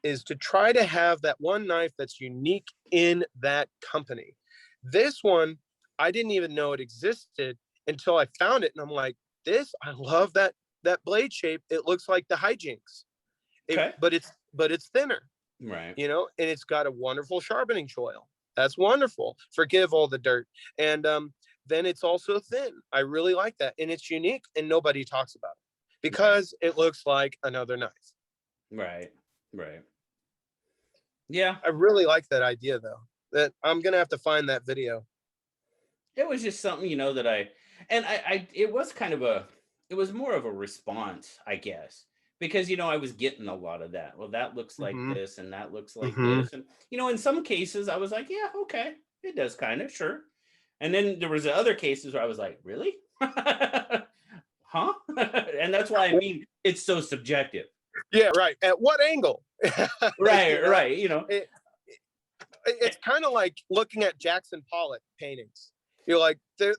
[SPEAKER 2] is to try to have that one knife that's unique in that company. This one, I didn't even know it existed until I found it, and I'm like, I love that blade shape. It looks like the hijinks,
[SPEAKER 1] Okay.
[SPEAKER 2] but it's thinner,
[SPEAKER 1] Right.
[SPEAKER 2] you know, and it's got a wonderful sharpening choil. That's wonderful. Forgive all the dirt. And then it's also thin. I really like that, and it's unique, and nobody talks about it because it looks like another knife.
[SPEAKER 1] Right. Right. Yeah.
[SPEAKER 2] I really like that idea, though. That I'm gonna have to find that video.
[SPEAKER 1] It was just something, that it was it was more of a response, I guess, because, I was getting a lot of that. Well, that looks like
[SPEAKER 2] Mm-hmm.
[SPEAKER 1] this and that looks like
[SPEAKER 2] Mm-hmm.
[SPEAKER 1] this. And, in some cases I was like, yeah, okay, it does kind of, sure. And then there was other cases where I was like, really? Huh? And that's why, I mean, it's so subjective.
[SPEAKER 2] Yeah, right. At what angle?
[SPEAKER 1] Right, right.
[SPEAKER 2] It's kind of like looking at Jackson Pollock paintings. You're like, they're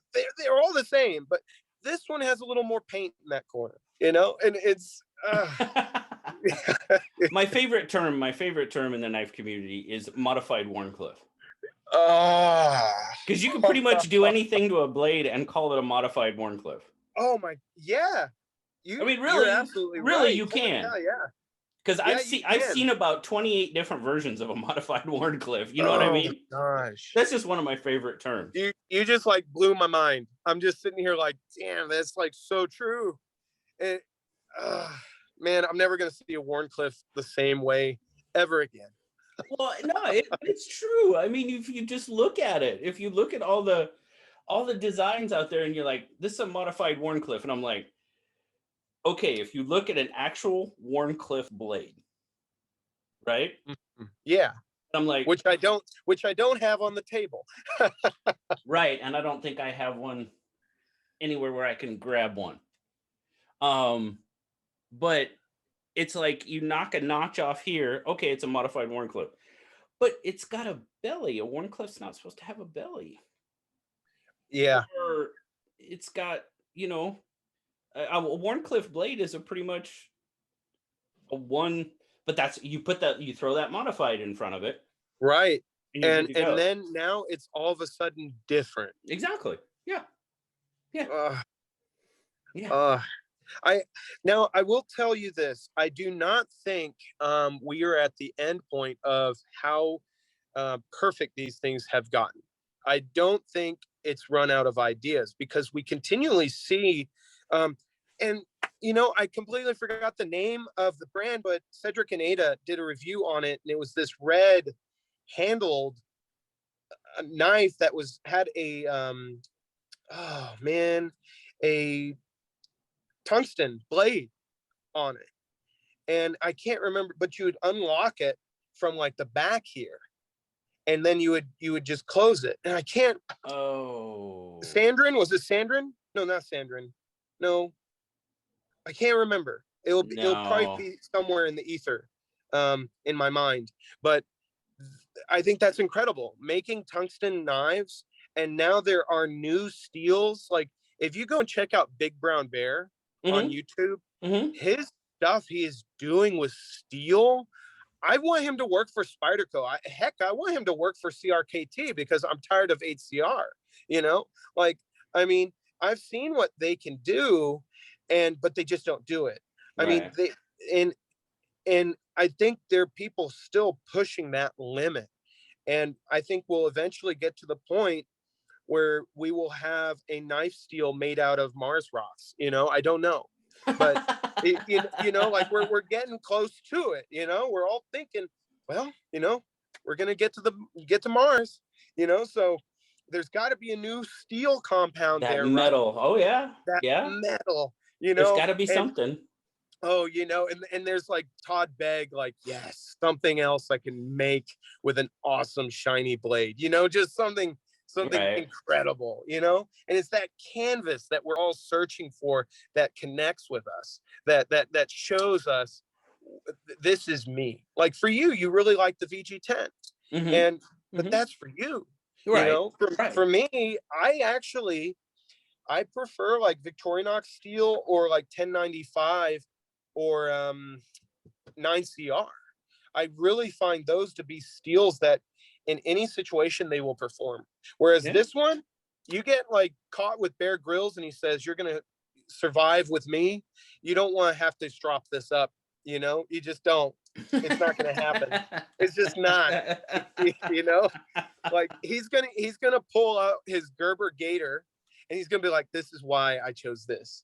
[SPEAKER 2] all the same, but this one has a little more paint in that corner, and it's
[SPEAKER 1] my favorite term in the knife community is modified Warncliffe. Because you can pretty much do anything to a blade and call it a modified Warncliffe.
[SPEAKER 2] Oh my, yeah.
[SPEAKER 1] I mean, really,
[SPEAKER 2] you're absolutely
[SPEAKER 1] really,
[SPEAKER 2] right.
[SPEAKER 1] you can.
[SPEAKER 2] Hell yeah.
[SPEAKER 1] Because
[SPEAKER 2] Yeah,
[SPEAKER 1] I've seen about 28 different versions of a modified Warncliffe. You know what I mean?
[SPEAKER 2] Gosh.
[SPEAKER 1] That's just one of my favorite terms.
[SPEAKER 2] You just like blew my mind. I'm just sitting here like, damn, that's like so true. And man, I'm never gonna see a Warncliffe the same way ever again.
[SPEAKER 1] Well, no, it's true. I mean, if you just look at it, if you look at all the designs out there, and you're like, this is a modified Warncliffe, and I'm like, okay, if you look at an actual Warncliffe blade, right?
[SPEAKER 2] Yeah.
[SPEAKER 1] I'm like,
[SPEAKER 2] which I don't have on the table.
[SPEAKER 1] Right, and I don't think I have one anywhere where I can grab one. But it's like you knock a notch off here. Okay, it's a modified Warncliffe, but it's got a belly. A Warncliffe's not supposed to have a belly.
[SPEAKER 2] Yeah.
[SPEAKER 1] Or it's got, a Warncliffe blade is a pretty much a one, but that's you throw that modified in front of it,
[SPEAKER 2] right?
[SPEAKER 1] And
[SPEAKER 2] then now it's all of a sudden different.
[SPEAKER 1] Exactly. Yeah. Yeah.
[SPEAKER 2] Yeah. I will tell you this. I do not think we are at the end point of how perfect these things have gotten. I don't think it's run out of ideas, because we continually see, and I completely forgot the name of the brand, but Cedric and Ada did a review on it, and it was this red handled knife that had a a tungsten blade on it, and I can't remember, but you would unlock it from like the back here, and then you would just close it, and I can't.
[SPEAKER 1] Oh,
[SPEAKER 2] Sandrin, was it Sandrin no, not Sandrin. No, I can't remember. It'll probably
[SPEAKER 1] No.
[SPEAKER 2] be somewhere in the ether, in my mind. But I think that's incredible. Making tungsten knives, and now there are new steels. Like if you go and check out Big Brown Bear on
[SPEAKER 1] Mm-hmm.
[SPEAKER 2] YouTube,
[SPEAKER 1] Mm-hmm.
[SPEAKER 2] his stuff he is doing with steel. I want him to work for Spyderco. Heck, I want him to work for CRKT because I'm tired of HCR. You know, like I mean, I've seen what they can do, but they just don't do it. I mean,
[SPEAKER 1] Right.
[SPEAKER 2] and I think there are people still pushing that limit, and I think we'll eventually get to the point where we will have a knife steel made out of Mars rocks. You know, I don't know, but like we're getting close to it. You know, we're all thinking, well, we're gonna get to Mars. So there's got to be a new steel compound
[SPEAKER 1] That
[SPEAKER 2] there, right?
[SPEAKER 1] metal. Oh yeah.
[SPEAKER 2] That
[SPEAKER 1] Yeah.
[SPEAKER 2] metal,
[SPEAKER 1] There's got to be
[SPEAKER 2] and
[SPEAKER 1] something.
[SPEAKER 2] oh, and there's like Todd Begg, like, yes, something else I can make with an awesome shiny blade, just something
[SPEAKER 1] Right.
[SPEAKER 2] incredible, and it's that canvas that we're all searching for, that connects with us, that shows us this is me. Like for you, you really like the VG10,
[SPEAKER 1] Mm-hmm.
[SPEAKER 2] but
[SPEAKER 1] Mm-hmm.
[SPEAKER 2] that's for you.
[SPEAKER 1] Right.
[SPEAKER 2] For
[SPEAKER 1] Right.
[SPEAKER 2] me, I prefer like Victorinox steel, or like 1095, or 9CR. I really find those to be steels that in any situation they will perform. Whereas
[SPEAKER 1] Yeah.
[SPEAKER 2] this one, you get like caught with Bear Grylls and he says, you're going to survive with me. You don't want to have to strop this up. You just don't. It's not going to happen. It's just not. you know, like he's gonna pull out his Gerber Gator, and he's gonna be like, "This is why I chose this."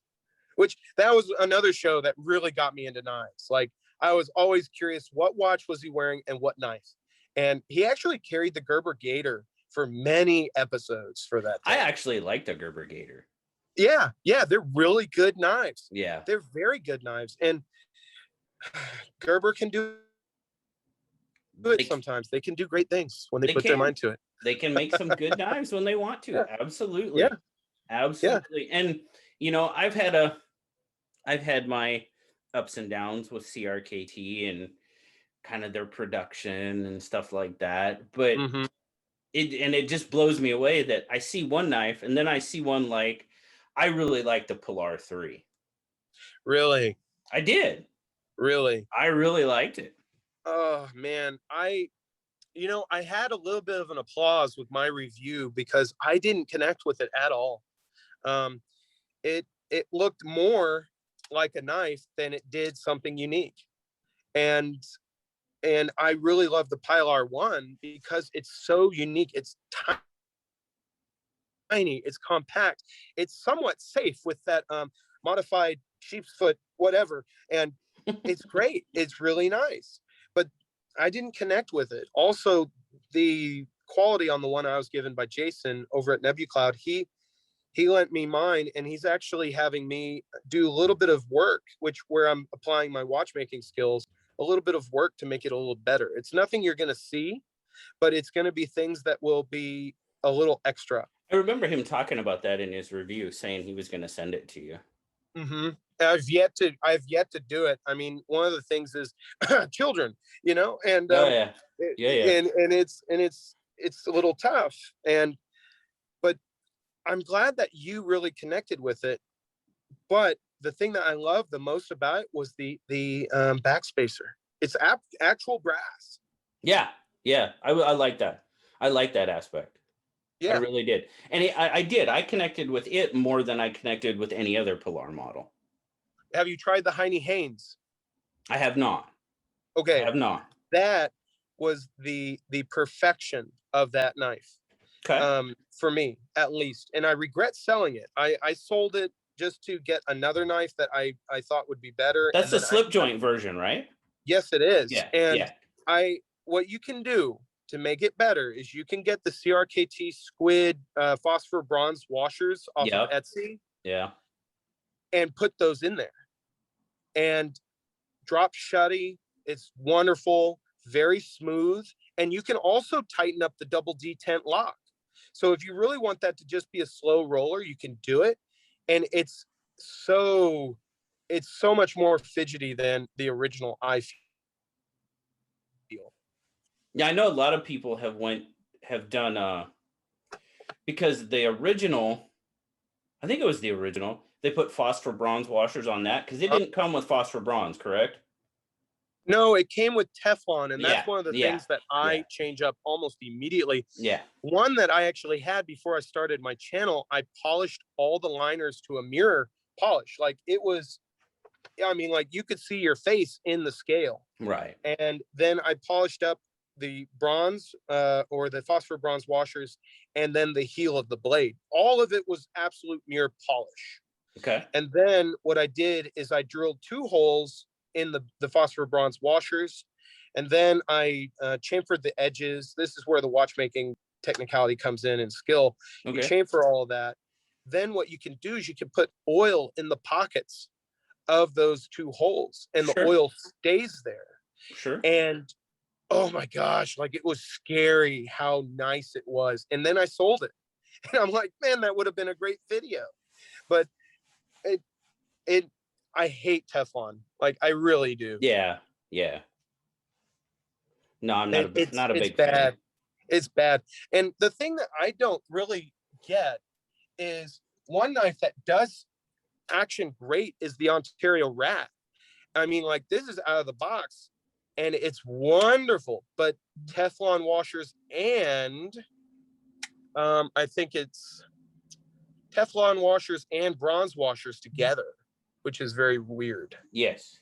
[SPEAKER 2] Which, that was another show that really got me into knives. Like I was always curious, what watch was he wearing and what knife, and he actually carried the Gerber Gator for many episodes for that
[SPEAKER 1] I
[SPEAKER 2] day.
[SPEAKER 1] actually like the Gerber Gator.
[SPEAKER 2] Yeah, they're really good knives.
[SPEAKER 1] Yeah.
[SPEAKER 2] They're very good knives, and Gerber can do it
[SPEAKER 1] They
[SPEAKER 2] sometimes. They can do great things when they
[SPEAKER 1] they
[SPEAKER 2] put their
[SPEAKER 1] can.
[SPEAKER 2] mind to it.
[SPEAKER 1] They can make some good knives when they want to.
[SPEAKER 2] Yeah, yeah,
[SPEAKER 1] Absolutely.
[SPEAKER 2] yeah.
[SPEAKER 1] Absolutely. And I've had my ups and downs with CRKT and kind of their production and stuff like that. But
[SPEAKER 2] Mm-hmm.
[SPEAKER 1] it just blows me away that I see one knife and then I see one, like, I really like the Pilar 3.
[SPEAKER 2] Really,
[SPEAKER 1] I did.
[SPEAKER 2] really.
[SPEAKER 1] I really liked it.
[SPEAKER 2] Oh man, I had a little bit of an applause with my review because I didn't connect with it at all. Um, it looked more like a knife than it did something unique, and I really love the Pilar 1 because it's so unique. It's tiny, it's compact, it's somewhat safe with that modified sheep's foot, whatever, and it's great. It's really nice, but I didn't connect with it. Also, the quality on the one I was given by Jason over at NebuCloud, he lent me mine, and he's actually having me do a little bit of work, where I'm applying my watchmaking skills, a little bit of work to make it a little better. It's nothing you're going to see, but it's going to be things that will be a little extra.
[SPEAKER 1] I remember him talking about that in his review, saying he was going to send it to you.
[SPEAKER 2] Mm-hmm. I've yet to do it. I mean, one of the things is children, and
[SPEAKER 1] Oh yeah. Yeah.
[SPEAKER 2] and it's a little tough, but I'm glad that you really connected with it. But the thing that I love the most about it was the backspacer. It's actual brass.
[SPEAKER 1] Yeah. Yeah. I like that. I like that aspect. I
[SPEAKER 2] Yeah.
[SPEAKER 1] really did. And I did. I connected with it more than I connected with any other Pilar model.
[SPEAKER 2] Have you tried the Heine Haynes?
[SPEAKER 1] I have not. I
[SPEAKER 2] Okay.
[SPEAKER 1] have not.
[SPEAKER 2] That was the perfection of that knife.
[SPEAKER 1] Okay.
[SPEAKER 2] For me, at least. And I regret selling it. I sold it just to get another knife that I thought would be better.
[SPEAKER 1] That's
[SPEAKER 2] And
[SPEAKER 1] the
[SPEAKER 2] then
[SPEAKER 1] slip joint version, right?
[SPEAKER 2] yes, it is.
[SPEAKER 1] Yeah.
[SPEAKER 2] And
[SPEAKER 1] Yeah.
[SPEAKER 2] what you can do to make it better is you can get the CRKT squid phosphor bronze washers off of
[SPEAKER 1] Yep.
[SPEAKER 2] Etsy
[SPEAKER 1] Yeah.
[SPEAKER 2] and put those in there and drop shutty. It's wonderful, very smooth. And you can also tighten up the double detent lock. So if you really want that to just be a slow roller, you can do it. and it's so much more fidgety than the original, I feel.
[SPEAKER 1] Yeah, I know a lot of people have done because the original, I think it was the original, they put phosphor bronze washers on that because it
[SPEAKER 2] Uh,
[SPEAKER 1] didn't come with phosphor bronze, correct?
[SPEAKER 2] no, it came with Teflon, and
[SPEAKER 1] Yeah,
[SPEAKER 2] that's one of the
[SPEAKER 1] yeah,
[SPEAKER 2] things that
[SPEAKER 1] yeah,
[SPEAKER 2] I change up almost immediately.
[SPEAKER 1] yeah.
[SPEAKER 2] One that I actually had before I started my channel, I polished all the liners to a mirror polish. Like it was, I mean, like you could see your face in the scale.
[SPEAKER 1] Right.
[SPEAKER 2] And then I polished up the bronze or the phosphor bronze washers, and then the heel of the blade. All of it was absolute mirror polish.
[SPEAKER 1] Okay.
[SPEAKER 2] And then what I did is I drilled 2 holes in the phosphor bronze washers, and then I chamfered the edges. This is where the watchmaking technicality comes in and skill. You
[SPEAKER 1] Okay.
[SPEAKER 2] chamfer all of that. Then what you can do is you can put oil in the pockets of those 2 holes, and the
[SPEAKER 1] Sure.
[SPEAKER 2] oil stays there.
[SPEAKER 1] Sure.
[SPEAKER 2] And oh my gosh, like it was scary how nice it was. And then I sold it. And I'm like, man, that would have been a great video. But it it I hate Teflon. Like I really do.
[SPEAKER 1] Yeah. Yeah. No, I'm not
[SPEAKER 2] It,
[SPEAKER 1] a
[SPEAKER 2] it's
[SPEAKER 1] not a
[SPEAKER 2] it's
[SPEAKER 1] big fan.
[SPEAKER 2] bad. It's bad. And the thing that I don't really get is one knife that does action great is the Ontario Rat. I mean, like this is out of the box and it's wonderful, but Teflon washers and I think it's Teflon washers and bronze washers together, which is very weird.
[SPEAKER 1] Yes,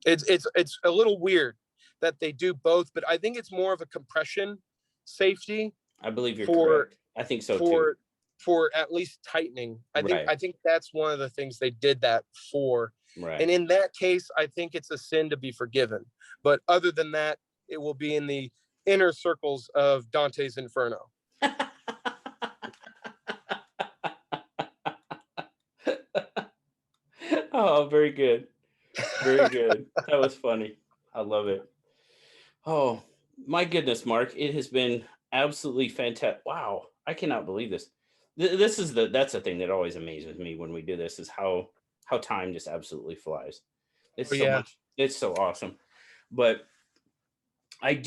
[SPEAKER 2] It's a little weird that they do both, but I think it's more of a compression safety
[SPEAKER 1] I believe you're
[SPEAKER 2] for
[SPEAKER 1] correct. I think so too.
[SPEAKER 2] for for at least tightening.
[SPEAKER 1] Right.
[SPEAKER 2] I think that's one of the things they did that for.
[SPEAKER 1] Right.
[SPEAKER 2] And in that case, I think it's a sin to be forgiven. But other than that, it will be in the inner circles of Dante's Inferno.
[SPEAKER 1] Oh, very good. Very good. That was funny. I love it. Oh, my goodness, Mark. It has been absolutely fantastic. Wow. I cannot believe this. This is that's the thing that always amazes me when we do this is how time just absolutely flies.
[SPEAKER 2] Oh
[SPEAKER 1] It's so
[SPEAKER 2] yeah.
[SPEAKER 1] much. It's so awesome. But I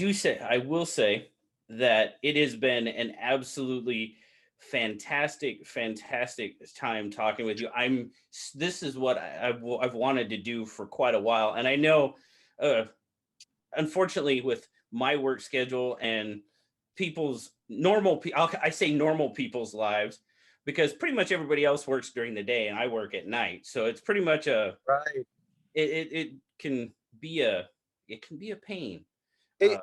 [SPEAKER 1] will say that it has been an absolutely fantastic time talking with you. This is what I've wanted to do for quite a while. And I know, uh, unfortunately, with my work schedule and people's I say normal people's lives, because pretty much everybody else works during the day and I work at night. So it's pretty much
[SPEAKER 2] Right.
[SPEAKER 1] it can be a pain. Uh,
[SPEAKER 2] It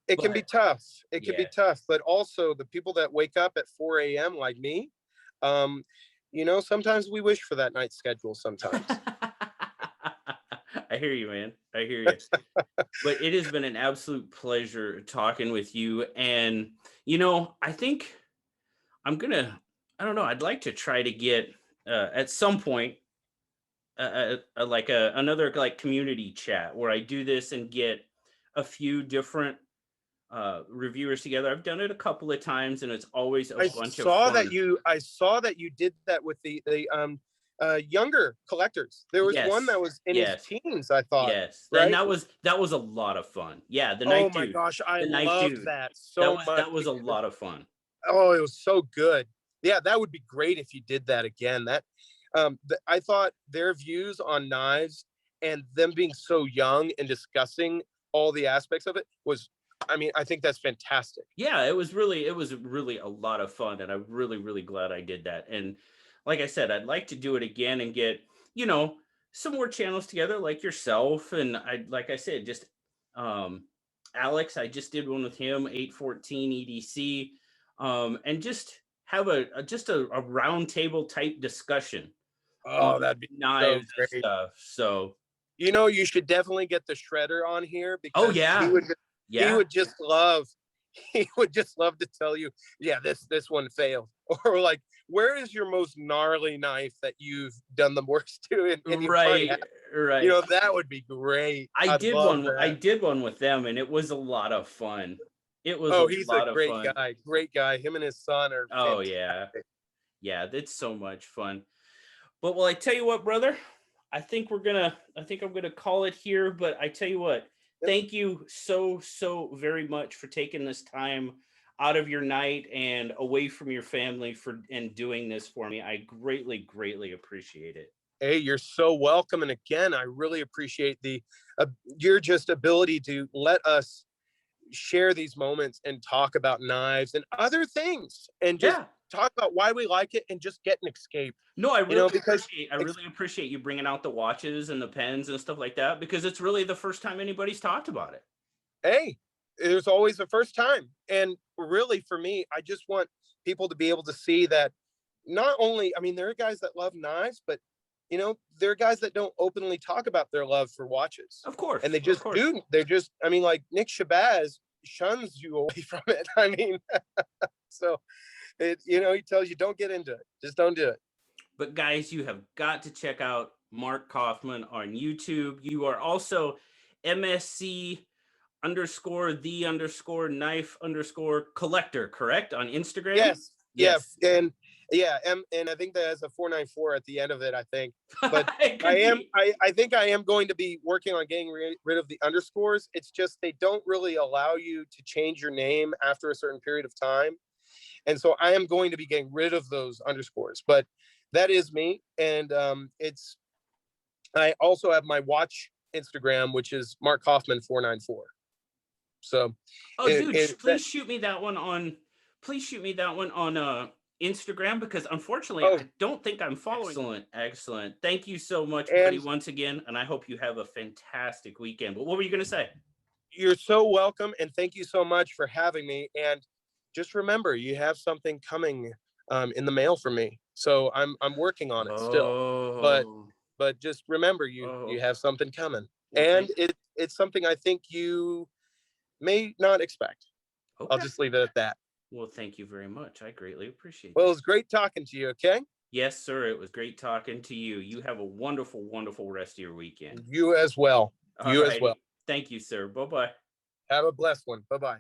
[SPEAKER 2] it can be
[SPEAKER 1] but
[SPEAKER 2] tough. It can be
[SPEAKER 1] yeah.
[SPEAKER 2] tough. But also the people that wake up at 4 a.m. like me, um, sometimes we wish for that night schedule sometimes.
[SPEAKER 1] I hear you, man. I hear you. But it has been an absolute pleasure talking with you. And, I think I don't know, I'd like to try to get at some point like another like community chat where I do this and get a few different reviewers together. I've done it a couple of times and it's always a bunch of fun.
[SPEAKER 2] I saw that you did that with the younger collectors. There was one
[SPEAKER 1] Yes.
[SPEAKER 2] that was in his
[SPEAKER 1] Yes.
[SPEAKER 2] teens, I thought,
[SPEAKER 1] Yes. And
[SPEAKER 2] right?
[SPEAKER 1] that was a lot of fun. Yeah, the
[SPEAKER 2] Oh
[SPEAKER 1] knife
[SPEAKER 2] my
[SPEAKER 1] dude.
[SPEAKER 2] gosh, I
[SPEAKER 1] The knife
[SPEAKER 2] loved
[SPEAKER 1] dude.
[SPEAKER 2] that so much.
[SPEAKER 1] That was a lot of fun.
[SPEAKER 2] Oh, it was so good. Yeah, that would be great if you did that again. I thought their views on knives and them being so young and discussing all the aspects of it was, I mean, I think that's fantastic.
[SPEAKER 1] Yeah, it was really a lot of fun and I'm really glad I did that. And like I said, I'd like to do it again and get, you know, some more channels together like yourself and I like I said just um Alex, I just did one with him 814 EDC and just have a round table type discussion on
[SPEAKER 2] Oh, that'd be so
[SPEAKER 1] knives and
[SPEAKER 2] great.
[SPEAKER 1] stuff. So,
[SPEAKER 2] You should definitely get the shredder on here
[SPEAKER 1] oh
[SPEAKER 2] because
[SPEAKER 1] yeah.
[SPEAKER 2] he
[SPEAKER 1] Yeah.
[SPEAKER 2] would just love he would just love to tell you, yeah, this one failed. Or like, where is your most gnarly knife that you've done the worst to? And you probably
[SPEAKER 1] Right.
[SPEAKER 2] have,
[SPEAKER 1] Right.
[SPEAKER 2] that would be great. I'd love
[SPEAKER 1] I
[SPEAKER 2] that.
[SPEAKER 1] did one with them and it was a lot of fun. It was a
[SPEAKER 2] Oh, he's a
[SPEAKER 1] lot of fun.
[SPEAKER 2] great guy. Great guy. Him and his son are
[SPEAKER 1] Oh yeah.
[SPEAKER 2] fantastic.
[SPEAKER 1] Yeah, that's so much fun. But well, I tell you what, brother, I think I'm gonna call it here. But I tell you what,
[SPEAKER 2] Yep.
[SPEAKER 1] thank you so very much for taking this time out of your night and away from your family for and doing this for me. I greatly appreciate it.
[SPEAKER 2] Hey, you're so welcome. And again, I really appreciate the your just ability to let us share these moments and talk about knives and other things and just
[SPEAKER 1] Yeah.
[SPEAKER 2] talk about why we like it and just get an escape,
[SPEAKER 1] No,
[SPEAKER 2] you know, because
[SPEAKER 1] I really appreciate you bringing out the watches and the pens and stuff like that because it's really the first time anybody's talked about it.
[SPEAKER 2] hey, there's always a first time. And really, for me, I just want people to be able to see that not only, I mean, there are guys that love knives, but there are guys that don't openly talk about their love for watches.
[SPEAKER 1] Of course,
[SPEAKER 2] And they
[SPEAKER 1] of
[SPEAKER 2] just
[SPEAKER 1] course.
[SPEAKER 2] do. They're just, I mean, like Nick Shabazz shuns you away from it. I mean, so he tells you don't get into it. Just don't do it.
[SPEAKER 1] But guys, you have got to check out Mark Coffman on YouTube. You are also MSC underscore the underscore knife underscore collector, correct? On Instagram?
[SPEAKER 2] Yes. Yeah.
[SPEAKER 1] Yes.
[SPEAKER 2] And yeah. And I think that has a 494 at the end of it, I think. But
[SPEAKER 1] It could be.
[SPEAKER 2] I think I am going to be working on getting rid of the underscores. It's just they don't really allow you to change your name after a certain period of time. And so I am going to be getting rid of those underscores. But that is me. And I also have my watch Instagram, which is Mark Coffman 494. So
[SPEAKER 1] Oh, dude,
[SPEAKER 2] that,
[SPEAKER 1] please shoot me that one on Instagram because unfortunately
[SPEAKER 2] oh,
[SPEAKER 1] I don't think I'm following. Excellent, excellent. Thank you so much, buddy,
[SPEAKER 2] and
[SPEAKER 1] once again, and I hope you have a fantastic weekend. But what were you gonna say?
[SPEAKER 2] you're so welcome. And thank you so much for having me. And just remember, you have something coming in the mail for me. So I'm working on it still. But
[SPEAKER 1] Oh,
[SPEAKER 2] just remember, you
[SPEAKER 1] oh.
[SPEAKER 2] have something coming.
[SPEAKER 1] Well,
[SPEAKER 2] And
[SPEAKER 1] thank.
[SPEAKER 2] it's something I think you may not expect. I'll
[SPEAKER 1] Okay.
[SPEAKER 2] just leave it at that.
[SPEAKER 1] Well, thank you very much. I greatly appreciate
[SPEAKER 2] Well, it
[SPEAKER 1] that.
[SPEAKER 2] was great talking to you. Okay.
[SPEAKER 1] Yes, sir. It was great talking to you. You have a wonderful rest of your weekend.
[SPEAKER 2] You as well.
[SPEAKER 1] All
[SPEAKER 2] You as well.
[SPEAKER 1] righty. Thank you, sir. Bye bye.
[SPEAKER 2] Have a blessed one. Bye bye.